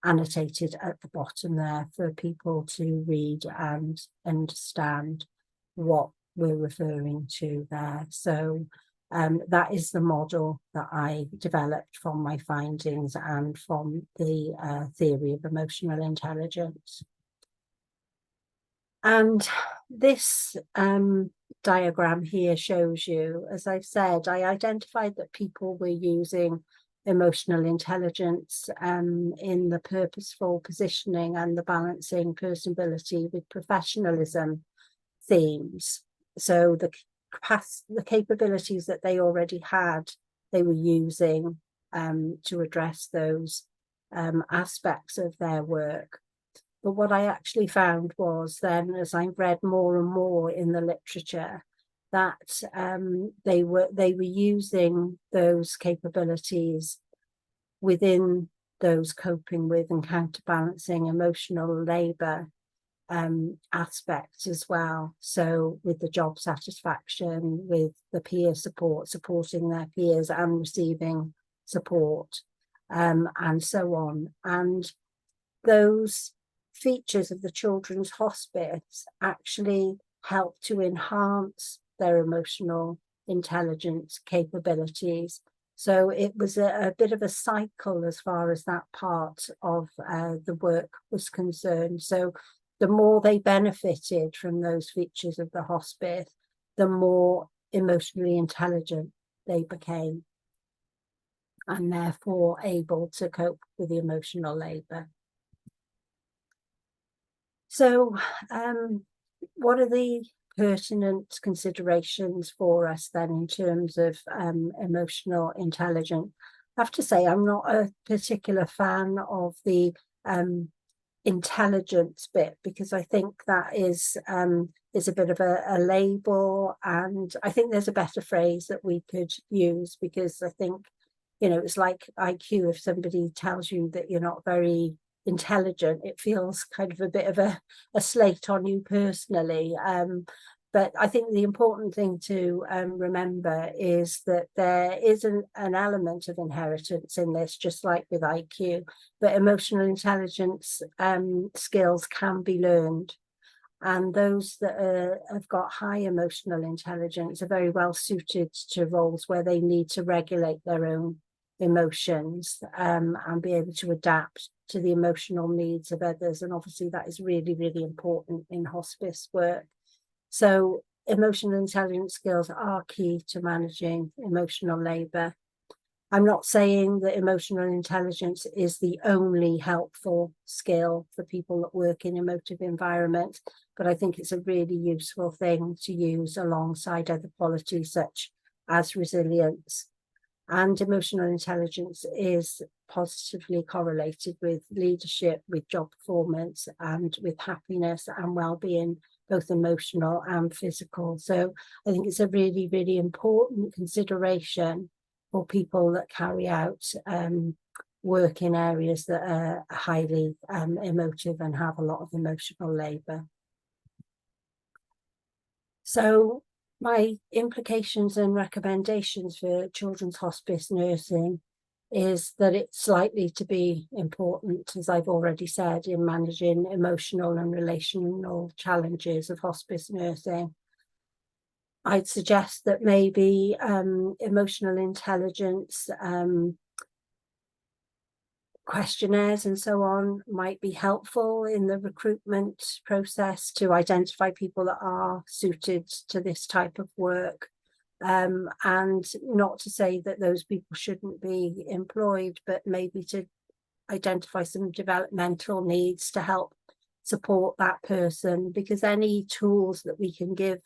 annotated at the bottom there for people to read and understand what we're referring to there. So that is the model that I developed from my findings and from the theory of emotional intelligence. And this diagram here shows you, as I've said, I identified that people were using emotional intelligence in the purposeful positioning and the balancing personability with professionalism themes. So the capabilities that they already had, they were using to address those aspects of their work. But what I actually found was then, as I read more and more in the literature, that they were using those capabilities within those coping with and counterbalancing emotional labour aspects as well. So with the job satisfaction, with the peer support, supporting their peers and receiving support, and so on. And those features of the children's hospice actually help to enhance their emotional intelligence capabilities. So it was a bit of a cycle as far as that part of the work was concerned. So the more they benefited from those features of the hospice, the more emotionally intelligent they became, and therefore able to cope with the emotional labour. So what are the pertinent considerations for us then in terms of emotional intelligence? I have to say I'm not a particular fan of the intelligence bit, because I think that is a bit of a label, and I think there's a better phrase that we could use, because I think, you know, it's like IQ. If somebody tells you that you're not very intelligent, it feels kind of a bit of a slate on you personally. But I think the important thing to remember is that there is an element of inheritance in this, just like with IQ, but emotional intelligence skills can be learned. And those that have got high emotional intelligence are very well suited to roles where they need to regulate their own emotions and be able to adapt to the emotional needs of others. And obviously that is really, really important in hospice work. So emotional intelligence skills are key to managing emotional labour. I'm not saying that emotional intelligence is the only helpful skill for people that work in emotive environments, but I think it's a really useful thing to use alongside other qualities such as resilience. And emotional intelligence is positively correlated with leadership, with job performance, and with happiness and well-being, both emotional and physical. So I think it's a really, really important consideration for people that carry out work in areas that are highly emotive and have a lot of emotional labour. So my implications and recommendations for children's hospice nursing is that it's likely to be important, as I've already said, in managing emotional and relational challenges of hospice nursing. I'd suggest that maybe emotional intelligence questionnaires and so on might be helpful in the recruitment process to identify people that are suited to this type of work. And not to say that those people shouldn't be employed, but maybe to identify some developmental needs to help support that person, because any tools that we can give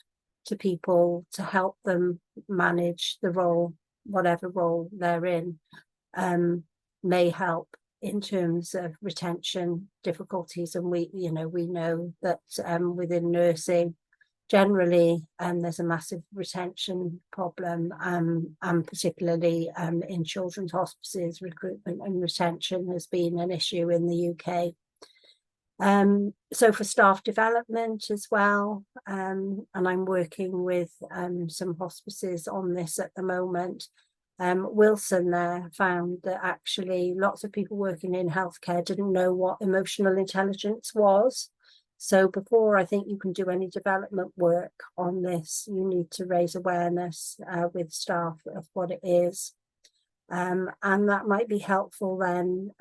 to people to help them manage the role, whatever role they're in, may help in terms of retention difficulties. And we know that within nursing, generally there's a massive retention problem, and particularly in children's hospices, recruitment and retention has been an issue in the UK. So for staff development as well, and I'm working with some hospices on this at the moment. Wilson there found that actually lots of people working in healthcare didn't know what emotional intelligence was. So before I think you can do any development work on this, you need to raise awareness with staff of what it is. And that might be helpful then.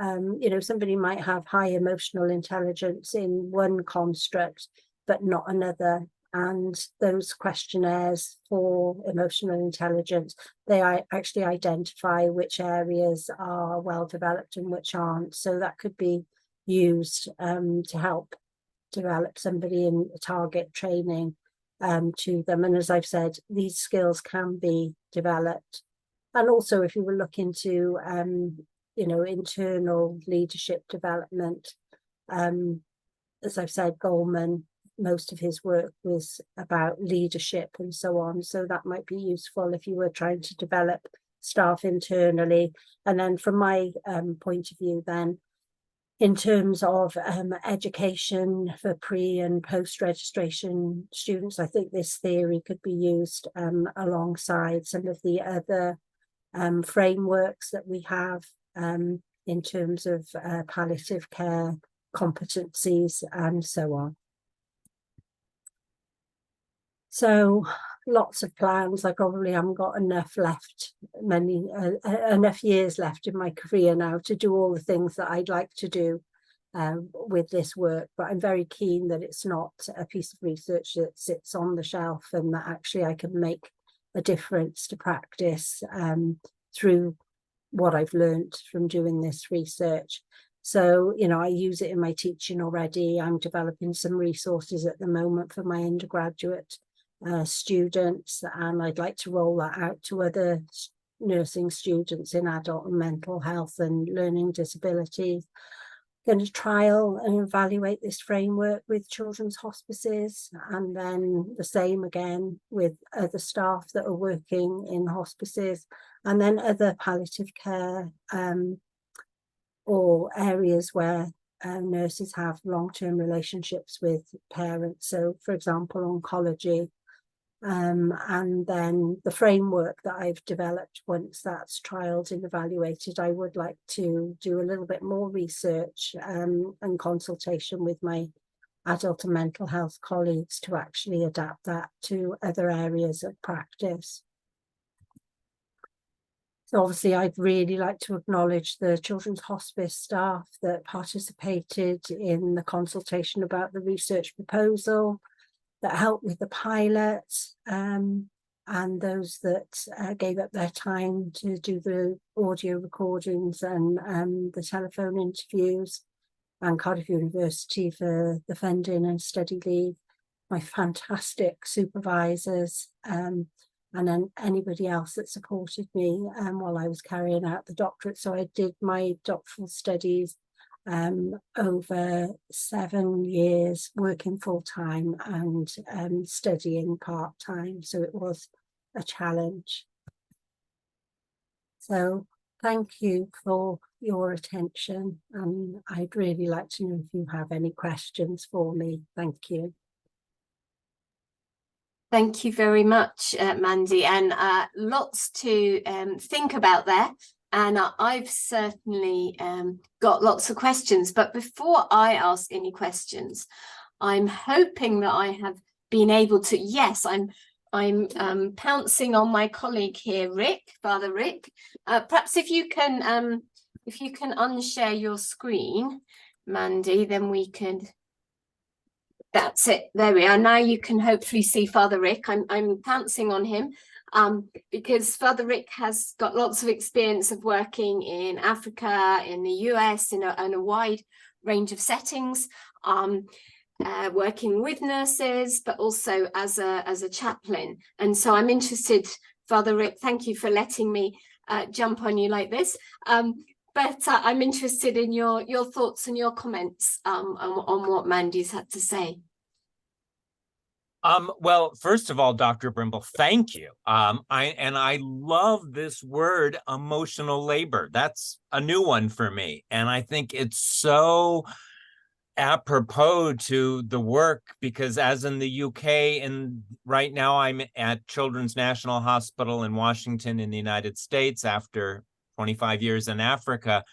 Somebody might have high emotional intelligence in one construct, but not another. And those questionnaires for emotional intelligence, they actually identify which areas are well developed and which aren't. So that could be used to help develop somebody in target training to them. And as I've said, these skills can be developed. And also, if you were looking to, internal leadership development, as I've said, Goldman, most of his work was about leadership and so on. So that might be useful if you were trying to develop staff internally. And then from my point of view then, in terms of education for pre and post registration students, I think this theory could be used alongside some of the other frameworks that we have in terms of palliative care competencies and so on. So lots of plans. I probably haven't got enough left, enough years left in my career now to do all the things that I'd like to do with this work, but I'm very keen that it's not a piece of research that sits on the shelf, and that actually I can make a difference to practice through what I've learned from doing this research. So, you know, I use it in my teaching already. I'm developing some resources at the moment for my undergraduate students, and I'd like to roll that out to other nursing students in adult and mental health and learning disabilities. Going to trial and evaluate this framework with children's hospices, and then the same again with other staff that are working in hospices, and then other palliative care or areas where nurses have long-term relationships with parents. So, for example, oncology. And then the framework that I've developed, once that's trialed and evaluated, I would like to do a little bit more research and consultation with my adult and mental health colleagues to actually adapt that to other areas of practice. So obviously I'd really like to acknowledge the Children's Hospice staff that participated in the consultation about the research proposal, that helped with the pilot, and those that gave up their time to do the audio recordings and the telephone interviews, and Cardiff University for the funding and study leave, my fantastic supervisors, and then anybody else that supported me while I was carrying out the doctorate. So I did my doctoral studies over 7 years, working full-time and studying part-time, so it was a challenge. So thank you for your attention, and I'd really like to know if you have any questions for me. Thank you. Thank you very much, Mandy, and lots to think about there. And I've certainly got lots of questions, but before I ask any questions, I'm hoping that I have been able to, yes, I'm pouncing on my colleague here, Rick, Father Rick. Perhaps if you can unshare your screen, Mandy, then we can, that's it, there we are. Now you can hopefully see Father Rick. I'm pouncing on him. Because Father Rick has got lots of experience of working in Africa, in the US, in a wide range of settings, working with nurses, but also as a chaplain. And so I'm interested, Father Rick, thank you for letting me jump on you like this. But I'm interested in your thoughts and your comments on what Mandy's had to say. Well, first of all, Dr. Brimble, thank you. I love this word, emotional labor. That's a new one for me. And I think it's so apropos to the work, because as in the UK, and right now I'm at Children's National Hospital in Washington in the United States after 25 years in Africa.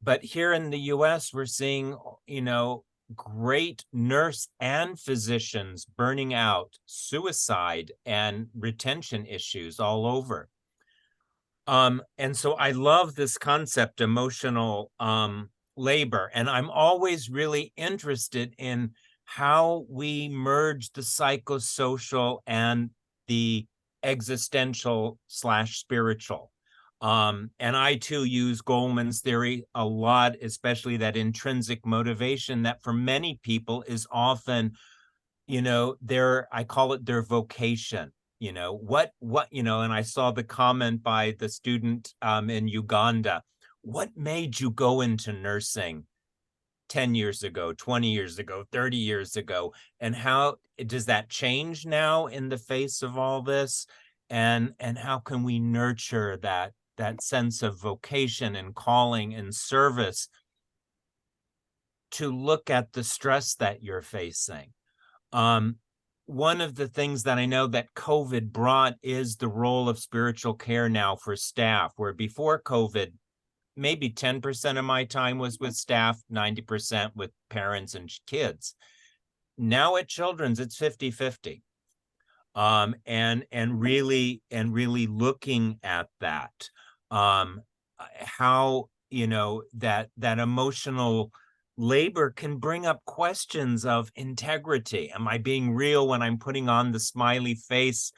But here in the US, we're seeing, you know, great nurse and physicians burning out, suicide and retention issues all over. And so I love this concept, emotional labor. And I'm always really interested in how we merge the psychosocial and the existential / spiritual. And I too use Goleman's theory a lot, especially that intrinsic motivation that for many people is often, you know, I call it their vocation, you know, what, you know, and I saw the comment by the student in Uganda, what made you go into nursing 10 years ago, 20 years ago, 30 years ago, and how does that change now in the face of all this? and how can we nurture that sense of vocation and calling and service to look at the stress that you're facing. One of the things that I know that COVID brought is the role of spiritual care now for staff, where before COVID, maybe 10% of my time was with staff, 90% with parents and kids. Now at Children's, it's 50-50. And really looking at that, how, you know, that emotional labor can bring up questions of integrity. Am I being real when I'm putting on the smiley face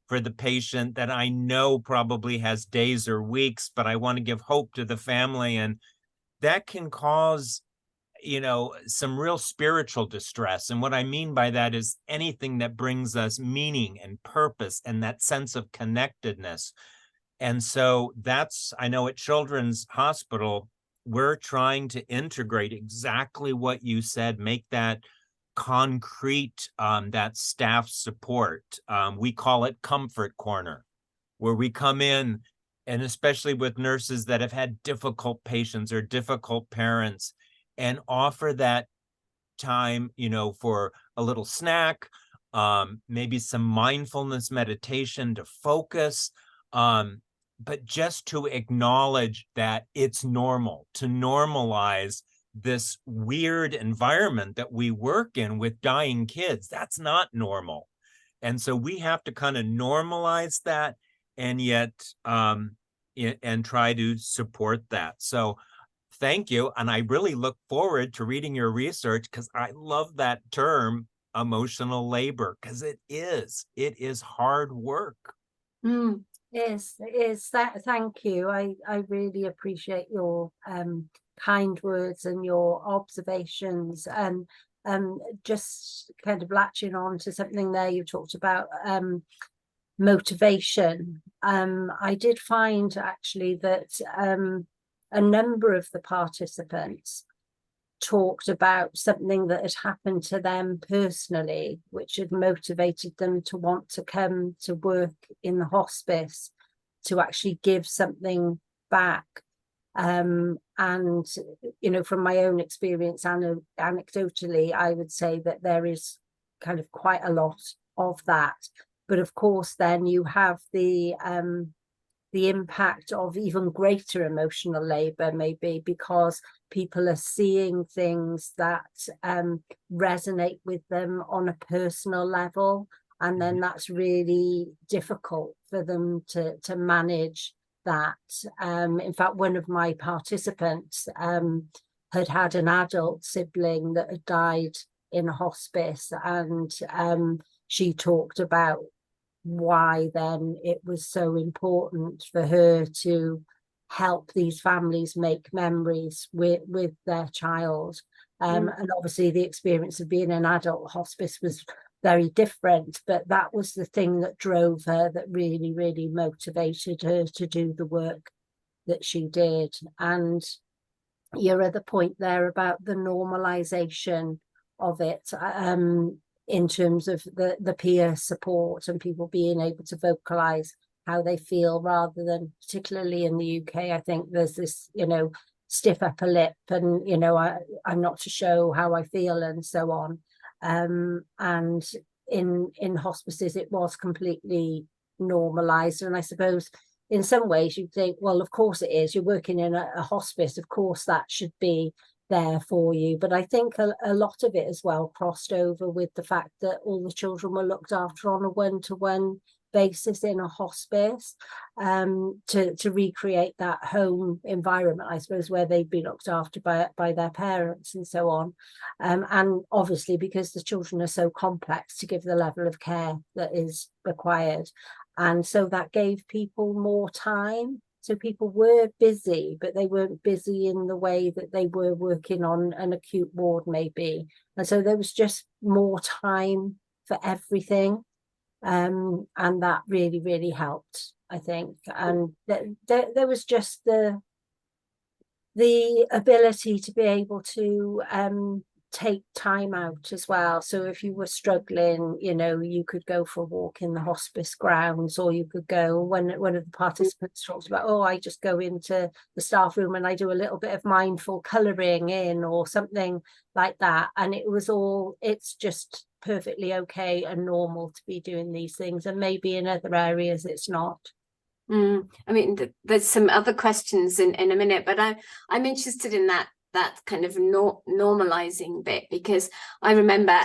for the patient that I know probably has days or weeks, but I want to give hope to the family? And that can cause, you know, some real spiritual distress. And what I mean by that is anything that brings us meaning and purpose and that sense of connectedness. And so that's, I know at Children's Hospital, we're trying to integrate exactly what you said, make that concrete, that staff support. We call it Comfort Corner, where we come in, and especially with nurses that have had difficult patients or difficult parents, and offer that time, you know, for a little snack, maybe some mindfulness meditation to focus, but just to acknowledge that it's normal, to normalize this weird environment that we work in with dying kids. That's not normal. And so we have to kind of normalize that, and yet, and try to support that. So thank you. And I really look forward to reading your research, because I love that term, emotional labor, because it is hard work. Yes, it is. Thank you. I really appreciate your kind words and your observations, and just kind of latching on to something there you talked about, motivation. I did find actually that a number of the participants talked about something that had happened to them personally, which had motivated them to want to come to work in the hospice, to actually give something back. And, you know, from my own experience, and anecdotally, I would say that there is kind of quite a lot of that. But of course, then you have the impact of even greater emotional labor, maybe because people are seeing things that resonate with them on a personal level, and then that's really difficult for them to manage that. In fact, one of my participants had an adult sibling that had died in a hospice, and she talked about why then it was so important for her to help these families make memories with their child. And obviously the experience of being an adult hospice was very different, but that was the thing that drove her, that really, really motivated her to do the work that she did. And your other point there about the normalization of it, in terms of the peer support and people being able to vocalize how they feel, rather than, particularly in the UK, I think there's this, you know, stiff upper lip, and, you know, I'm not to show how I feel and so on. And in hospices, it was completely normalized. And I suppose in some ways you'd think, well, of course it is. You're working in a hospice, of course that should be there for you. But I think a lot of it as well crossed over with the fact that all the children were looked after on a one-to-one basis in a hospice, to recreate that home environment, I suppose, where they'd be looked after by their parents and so on. And obviously, because the children are so complex, to give the level of care that is required. And so that gave people more time. So people were busy, but they weren't busy in the way that they were working on an acute ward, maybe. And so there was just more time for everything. And that really, really helped, I think. And there was just the ability to be able to take time out as well. So if you were struggling, you know, you could go for a walk in the hospice grounds, or you could go, when one of the participants talks about, oh, I just go into the staff room and I do a little bit of mindful colouring in or something like that. And it was all, it's just perfectly okay and normal to be doing these things. And maybe in other areas it's not. I mean, there's some other questions in a minute, but I'm interested in that kind of normalizing bit, because I remember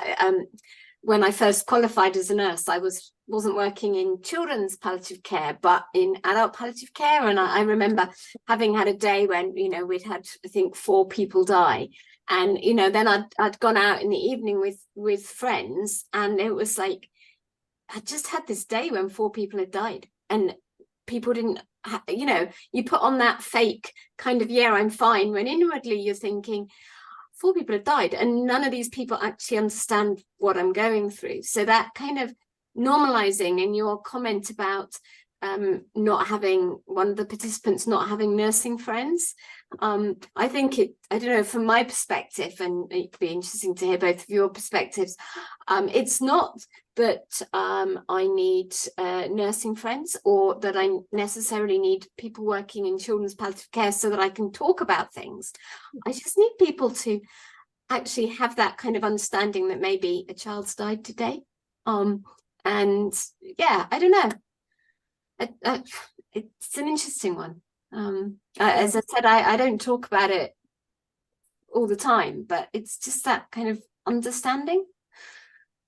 when I first qualified as a nurse, I wasn't working in children's palliative care, but in adult palliative care. And I remember having had a day when, you know, we'd had, I think, 4 people die. And, you know, then I'd gone out in the evening with friends, and it was like, I just had this day when 4 people had died, and people didn't, you know, you put on that fake kind of, yeah, I'm fine, when inwardly you're thinking 4 people have died, and none of these people actually understand what I'm going through. So that kind of normalizing, in your comment about not having, one of the participants not having nursing friends, I think I don't know, from my perspective, and it'd be interesting to hear both of your perspectives, it's not that I need nursing friends, or that I necessarily need people working in children's palliative care so that I can talk about things. I just need people to actually have that kind of understanding that maybe a child's died today. And yeah, I don't know. It's an interesting one. As I said, I don't talk about it all the time, but it's just that kind of understanding.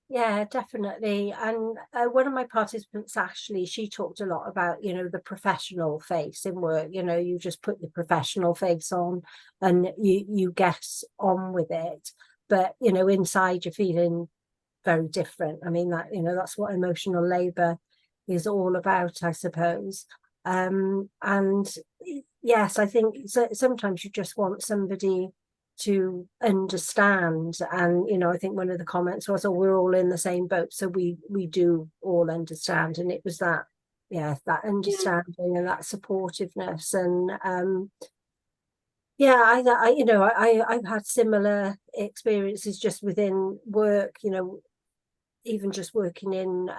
Yeah, definitely. And one of my participants, Ashley, she talked a lot about, you know, the professional face in work. You know, you just put the professional face on and you get on with it. But, you know, inside you're feeling very different. I mean, that, you know, that's what emotional labour is all about, I suppose. And yes, I think sometimes you just want somebody to understand. And, you know, I think one of the comments was, oh, we're all in the same boat, so we do all understand. And it was that, yeah, that understanding and that supportiveness. And yeah, I you know, I've had similar experiences just within work, you know, even just working in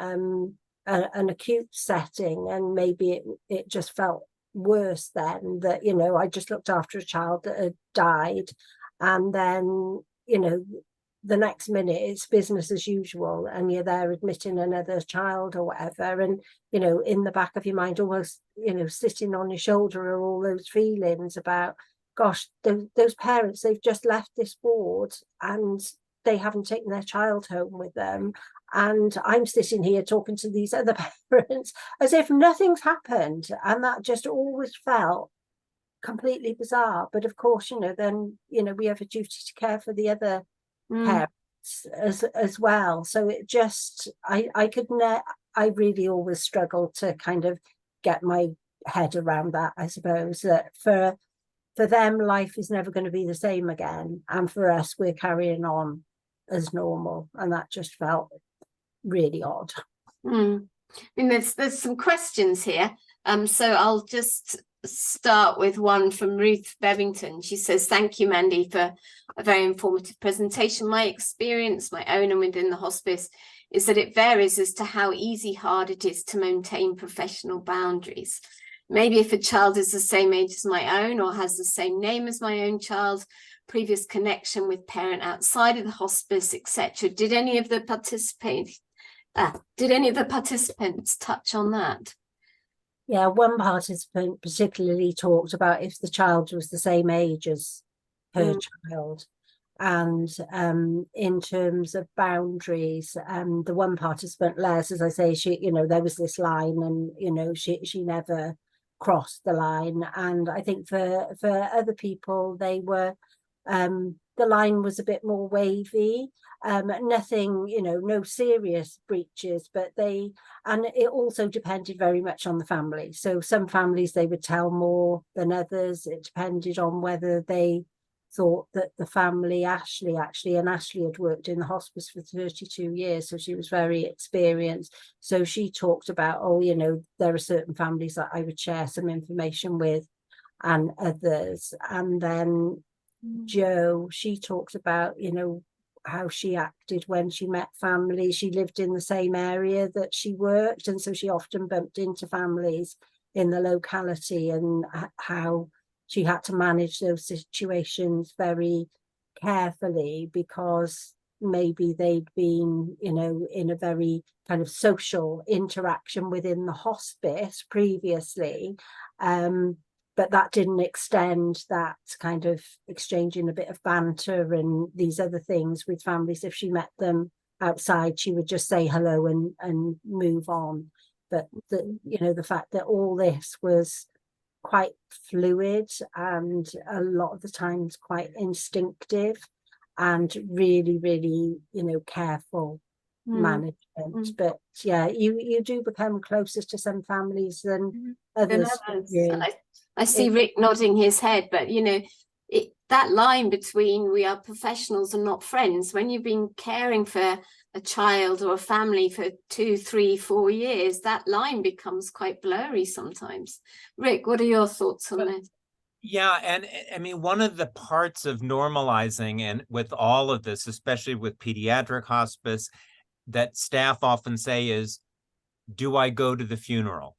an acute setting, and maybe it just felt worse then, that, you know, I just looked after a child that had died, and then, you know, the next minute it's business as usual, and you're there admitting another child or whatever, and, you know, in the back of your mind, almost, you know, sitting on your shoulder are all those feelings about, gosh, those parents, they've just left this ward and they haven't taken their child home with them, and I'm sitting here talking to these other parents as if nothing's happened. And that just always felt completely bizarre. But of course, you know, then, you know, we have a duty to care for the other parents as well. So it just, I really always struggle to kind of get my head around that, I suppose, that for them, life is never going to be the same again, and for us, we're carrying on as normal. And that just felt really odd. I mean, there's some questions here, so I'll just start with one from Ruth Bevington. She says, thank you, Mandy, for a very informative presentation. My experience, my own and within the hospice, is that it varies as to how easy, hard it is to maintain professional boundaries. Maybe if a child is the same age as my own, or has the same name as my own child, previous connection with parent outside of the hospice, etc. Did any of the participants touch on that? Yeah, one participant particularly talked about if the child was the same age as her child. And in terms of boundaries, the one participant, Les, as I say, she, you know, there was this line, and, you know, she never crossed the line. And I think for other people, they were, the line was a bit more wavy. Nothing, you know, no serious breaches, but and it also depended very much on the family. So some families, they would tell more than others. It depended on whether they thought that the family, Ashley had worked in the hospice for 32 years, so she was very experienced. So she talked about, oh, you know, there are certain families that I would share some information with, and others. And then Jo, she talked about, you know, how she acted when she met families. She lived in the same area that she worked, and so she often bumped into families in the locality, and how she had to manage those situations very carefully, because maybe they'd been, you know, in a very kind of social interaction within the hospice previously, but that didn't extend that kind of exchanging a bit of banter and these other things with families. If she met them outside, she would just say hello and move on. But you know, the fact that all this was quite fluid and a lot of the times quite instinctive, and really, really, you know, careful management. But yeah, you do become closer to some families than others. And I see Rick nodding his head, but you know, that line between we are professionals and not friends, when you've been caring for a child or a family for 2, 3, 4 years, that line becomes quite blurry sometimes. Rick, what are your thoughts on that? Yeah, and I mean, one of the parts of normalizing, and with all of this, especially with pediatric hospice, that staff often say is, do I go to the funeral?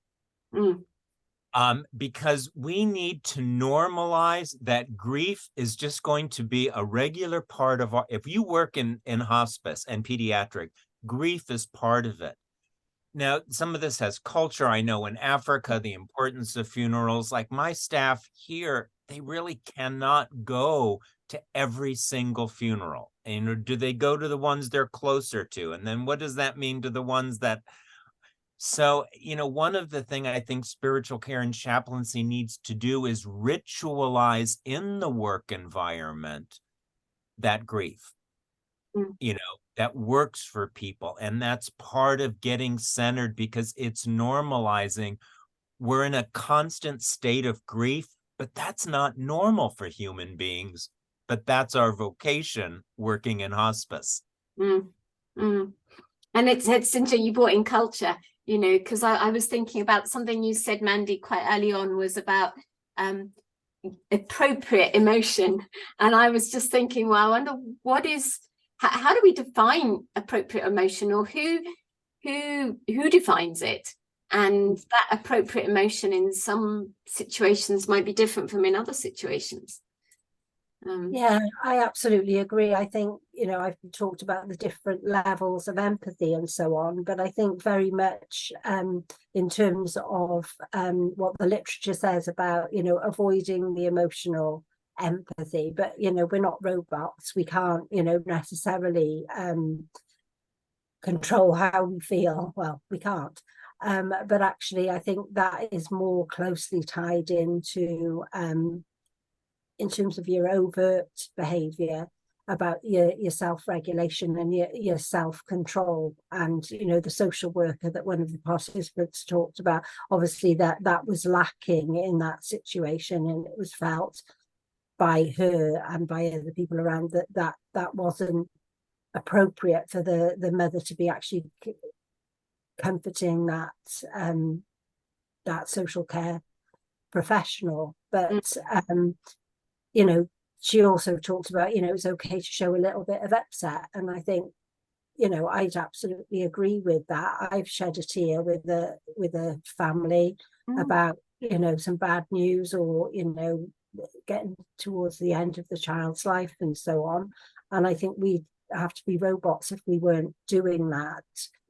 Because we need to normalize that grief is just going to be a regular part of if you work in hospice and pediatric, grief is part of it. Now, some of this has culture. I know in Africa, the importance of funerals, like my staff here, they really cannot go to every single funeral. And do they go to the ones they're closer to? And then what does that mean to the ones that... So, you know, one of the things I think spiritual care and chaplaincy needs to do is ritualize in the work environment that grief, you know, that works for people. And that's part of getting centered, because it's normalizing. We're in a constant state of grief, but that's not normal for human beings. But that's our vocation working in hospice. And it's interesting you brought in culture, you know, because I was thinking about something you said, Mandy, quite early on, was about appropriate emotion. And I was just thinking, well, I wonder how do we define appropriate emotion, or who defines it? And that appropriate emotion in some situations might be different from in other situations. Yeah, I absolutely agree. I think, you know, I've talked about the different levels of empathy and so on, but I think very much in terms of what the literature says about, you know, avoiding the emotional empathy. But, you know, we're not robots. We can't, you know, necessarily control how we feel. Well, we can't. But actually, I think that is more closely tied into in terms of your overt behavior, about your self-regulation and your self-control. And, you know, the social worker that one of the participants talked about, obviously that was lacking in that situation, and it was felt by her and by other people around that wasn't appropriate for the mother to be actually comforting that social care professional. But you know, she also talked about, you know, it's okay to show a little bit of upset. And I think, you know, I'd absolutely agree with that. I've shed a tear with a family about, you know, some bad news, or, you know, getting towards the end of the child's life and so on. And I think we'd have to be robots if we weren't doing that.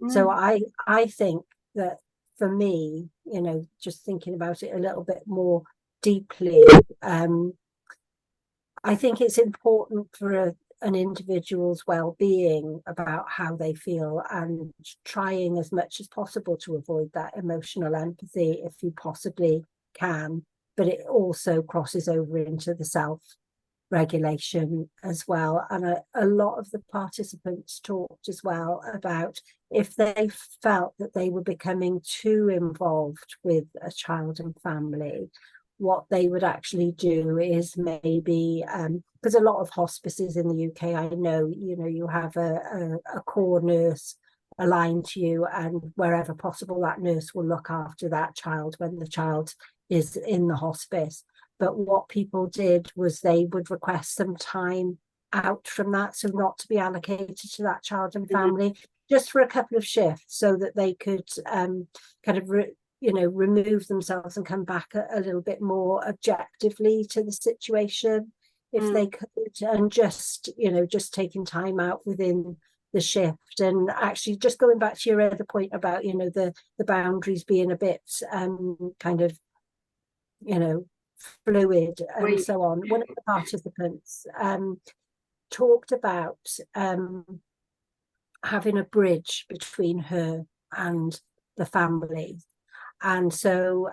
So I think that for me, you know, just thinking about it a little bit more deeply, I think it's important for an individual's well-being about how they feel, and trying as much as possible to avoid that emotional empathy if you possibly can. But it also crosses over into the self-regulation as well. And a lot of the participants talked as well about if they felt that they were becoming too involved with a child and family, what they would actually do is maybe, because a lot of hospices in the UK, I know, you know, you have a core nurse aligned to you, and wherever possible, that nurse will look after that child when the child is in the hospice. But what people did was they would request some time out from that, so not to be allocated to that child and family, just for a couple of shifts, so that they could kind of remove themselves and come back a little bit more objectively to the situation, if they could, and just taking time out within the shift. And actually, just going back to your other point about the boundaries being a bit kind of fluid and so on, one of the participants talked about having a bridge between her and the family. And so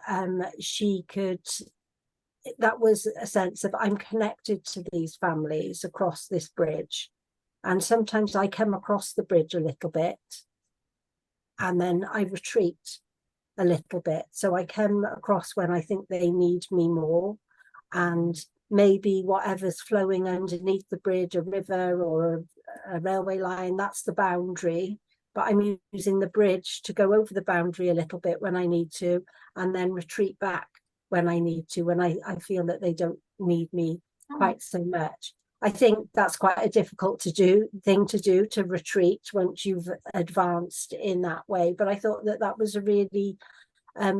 she could, that was a sense of, I'm connected to these families across this bridge. And sometimes I come across the bridge a little bit and then I retreat a little bit. So I come across when I think they need me more, and maybe whatever's flowing underneath the bridge, a river or a railway line, that's the boundary. But I'm using the bridge to go over the boundary a little bit when I need to, and then retreat back when I need to, when I feel that they don't need me quite so much. I think that's quite a difficult thing to do, to retreat once you've advanced in that way. But I thought that that was a really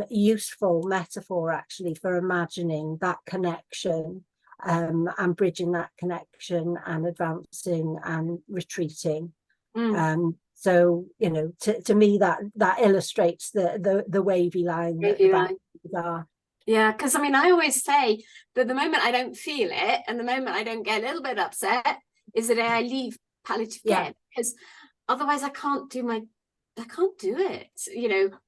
useful metaphor, actually, for imagining that connection and bridging that connection and advancing and retreating. So to me that illustrates the wavy line that the boundaries are. Yeah, because I mean, I always say that the moment I don't feel it and the moment I don't get a little bit upset is the day I leave palliative care, because otherwise I can't do it,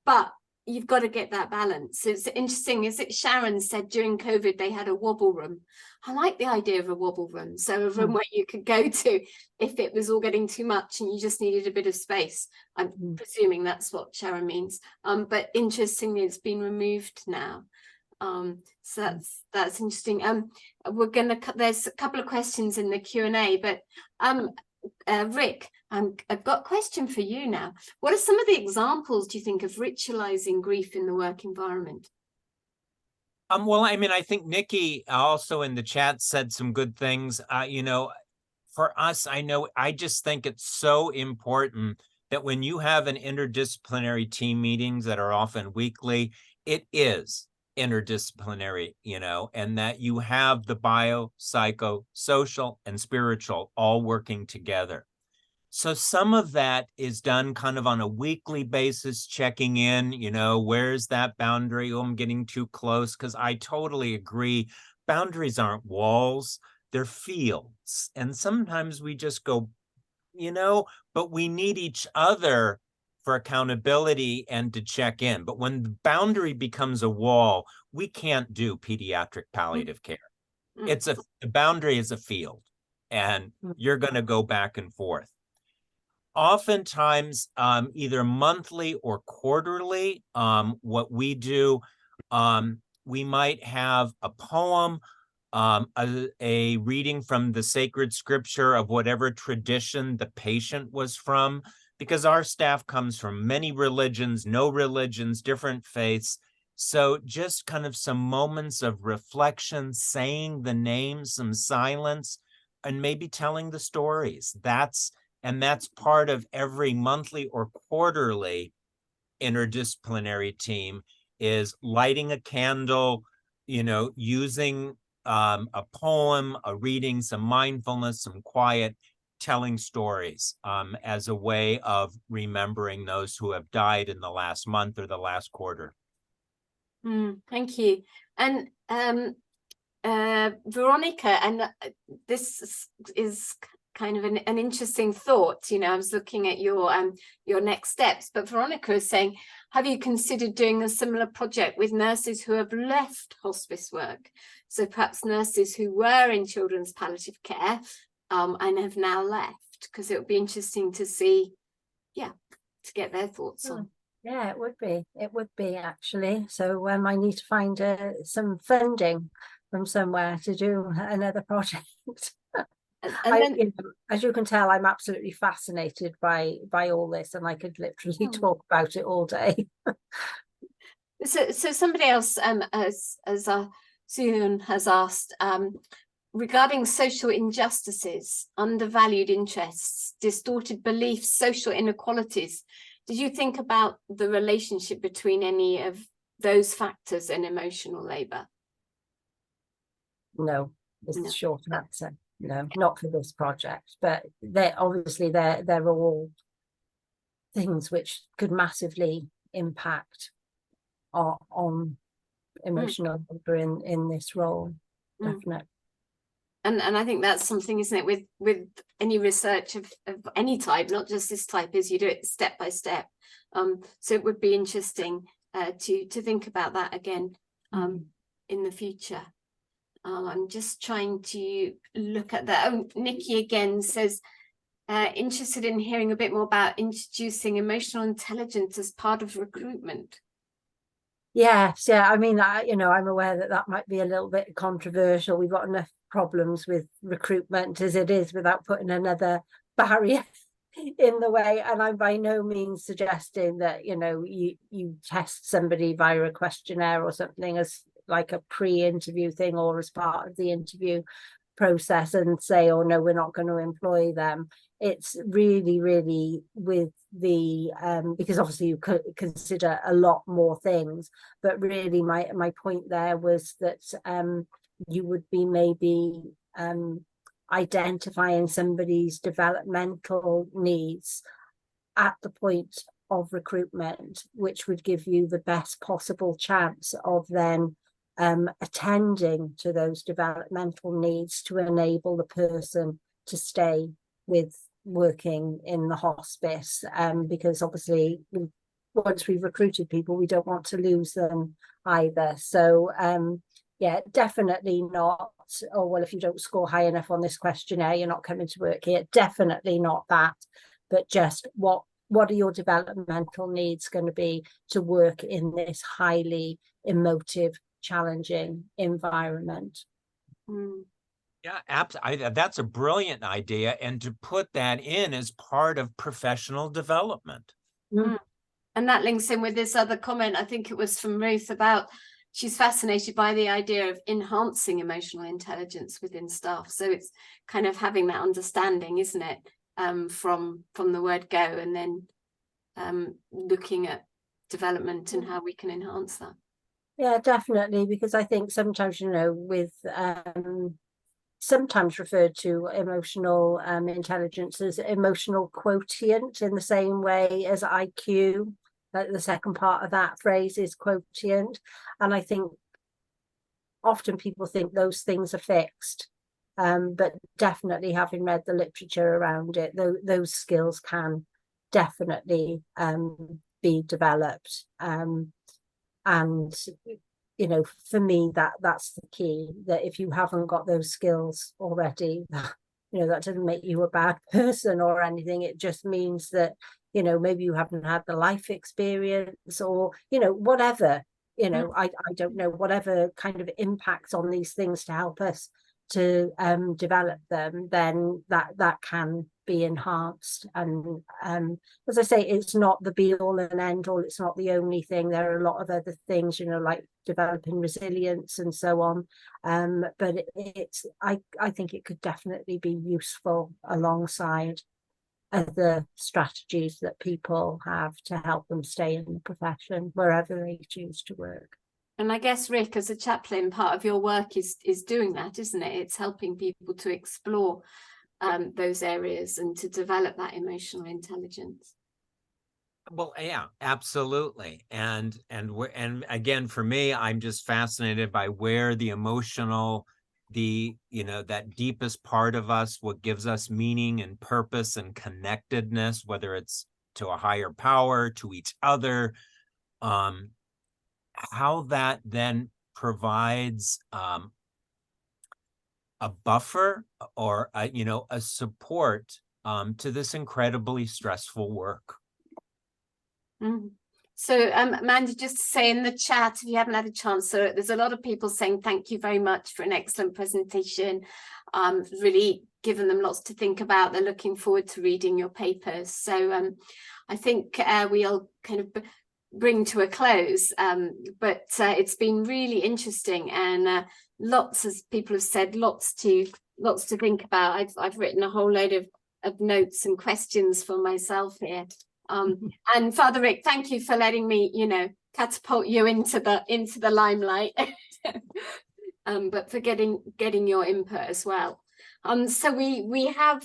but you've got to get that balance. It's interesting, is it Sharon said during COVID they had a wobble room. I like the idea of a wobble room, so a room where you could go to if it was all getting too much and you just needed a bit of space. I'm presuming that's what Sharon means, but interestingly it's been removed now. So that's interesting. There's a couple of questions in the Q&A, but Rick, I've got a question for you now. What are some of the examples, do you think, of ritualizing grief in the work environment? Well, I mean, I think Nikki also in the chat said some good things. For us, I just think it's so important that when you have an interdisciplinary team meetings that are often weekly, it is interdisciplinary, and that you have the bio, psycho, social, and spiritual all working together. So some of that is done kind of on a weekly basis, checking in, where's that boundary? Oh, I'm getting too close, because I totally agree. Boundaries aren't walls, they're fields. And sometimes we just go, but we need each other for accountability and to check in. But when the boundary becomes a wall, we can't do pediatric palliative care. The boundary is a field, and you're going to go back and forth. Oftentimes, either monthly or quarterly, what we do, we might have a poem, a reading from the sacred scripture of whatever tradition the patient was from, because our staff comes from many religions, no religions, different faiths. So just kind of some moments of reflection, saying the names, some silence, and maybe telling the stories. That's part of every monthly or quarterly interdisciplinary team, is lighting a candle, using a poem, a reading, some mindfulness, some quiet, telling stories as a way of remembering those who have died in the last month or the last quarter. Thank you. And Veronica, and this is kind of an interesting thought. I was looking at your next steps, but Veronica is saying, have you considered doing a similar project with nurses who have left hospice work? So perhaps nurses who were in children's palliative care and have now left, because it would be interesting to see, to get their thoughts on. Yeah, it would be actually. So I need to find some funding from somewhere to do another project. And as you can tell, I'm absolutely fascinated by all this, and I could literally talk about it all day. So somebody else, as Susan has asked, regarding social injustices, undervalued interests, distorted beliefs, social inequalities, did you think about the relationship between any of those factors in emotional labour? No, is No. the short answer. No, not for this project, but they're all things which could massively impact on emotional labour in this role, definitely. And I think that's something, isn't it, with any research of any type, not just this type, is you do it step by step. So it would be interesting to think about that again in the future. I'm just trying to look at that. Oh, Nikki again says, interested in hearing a bit more about introducing emotional intelligence as part of recruitment. Yes, yeah. I mean, I'm aware that that might be a little bit controversial. We've got enough problems with recruitment as it is without putting another barrier in the way. And I'm by no means suggesting that, you test somebody via a questionnaire or something as like a pre-interview thing or as part of the interview process and say, oh no, we're not going to employ them. It's really, really with the because obviously you could consider a lot more things, but really my point there was that you would be maybe identifying somebody's developmental needs at the point of recruitment, which would give you the best possible chance of then attending to those developmental needs to enable the person to stay with working in the hospice, because obviously once we've recruited people, we don't want to lose them either. So yeah, definitely not, oh well, if you don't score high enough on this questionnaire, you're not coming to work here. Definitely not that, but just what are your developmental needs going to be to work in this highly emotive, challenging environment. Yeah, absolutely. That's a brilliant idea, and to put that in as part of professional development. And that links in with this other comment, I think it was from Ruth, about she's fascinated by the idea of enhancing emotional intelligence within staff. So it's kind of having that understanding, isn't it, from the word go, and then looking at development and how we can enhance that. Yeah, definitely, because I think sometimes, with sometimes referred to emotional intelligence as emotional quotient in the same way as IQ. Like the second part of that phrase is quotient. And I think often people think those things are fixed, but definitely having read the literature around it, those skills can definitely be developed. And for me, that's the key, that if you haven't got those skills already, that doesn't make you a bad person or anything. It just means that, maybe you haven't had the life experience or, whatever, I don't know, whatever kind of impacts on these things to help us to develop them, then that can be enhanced. And as I say, it's not the be all and end all, it's not the only thing. There are a lot of other things, like developing resilience and so on, but I think it could definitely be useful alongside other strategies that people have to help them stay in the profession wherever they choose to work. And I guess, Rick, as a chaplain, part of your work is doing that, isn't it? It's helping people to explore those areas and to develop that emotional intelligence. Well, yeah, absolutely. And again, for me, I'm just fascinated by where the emotional, that deepest part of us, what gives us meaning and purpose and connectedness, whether it's to a higher power, to each other, how that then provides a buffer or a support to this incredibly stressful work. So Amanda, just to say in the chat, if you haven't had a chance, so there's a lot of people saying thank you very much for an excellent presentation, really given them lots to think about. They're looking forward to reading your papers. So I think we'll kind of bring to a close, but it's been really interesting, and lots, as people have said, lots to think about. I've written a whole load of notes and questions for myself here. And Father Rick, thank you for letting me, catapult you into the limelight, but for getting your input as well. So we have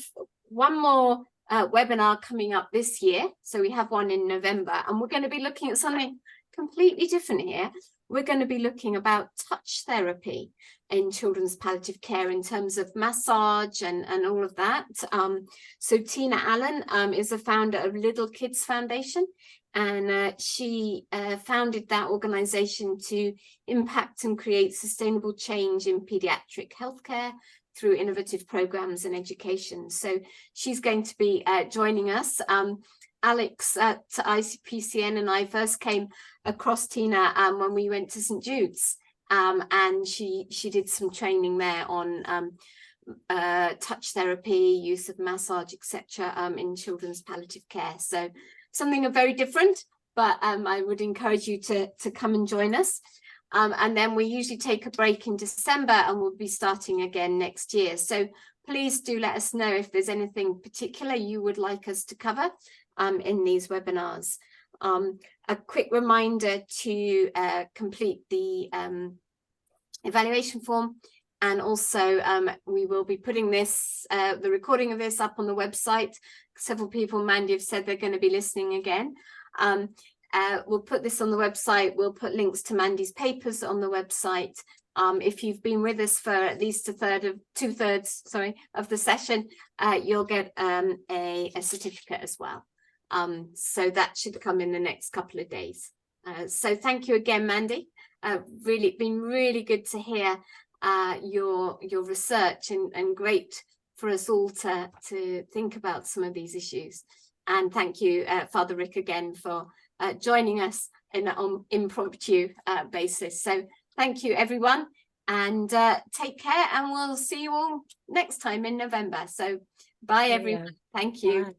one more webinar coming up this year. So we have one in November, and we're going to be looking at something completely different here. We're going to be looking about touch therapy in children's palliative care in terms of massage and all of that. So Tina Allen is a founder of Little Kids Foundation, and she founded that organization to impact and create sustainable change in pediatric healthcare through innovative programs and education. So she's going to be joining us. Alex at ICPCN and I first came across Tina when we went to St. Jude's, and she did some training there on touch therapy, use of massage, etc. In children's palliative care. So something very different, but I would encourage you to come and join us. And then we usually take a break in December, and we'll be starting again next year. So please do let us know if there's anything particular you would like us to cover in these webinars. A quick reminder to complete the evaluation form, and also we will be putting this, the recording of this, up on the website. Several people, Mandy, have said they're going to be listening again. We'll put this on the website. We'll put links to Mandy's papers on the website. If you've been with us for at least two-thirds of the session, you'll get a certificate as well. So that should come in the next couple of days. So thank you again, Mandy. Really been really good to hear your research, and great for us all to think about some of these issues. And thank you, Father Rick, again for joining us in an impromptu basis. So thank you, everyone, and take care, and we'll see you all next time in November. So bye, everyone. Thank you. Bye.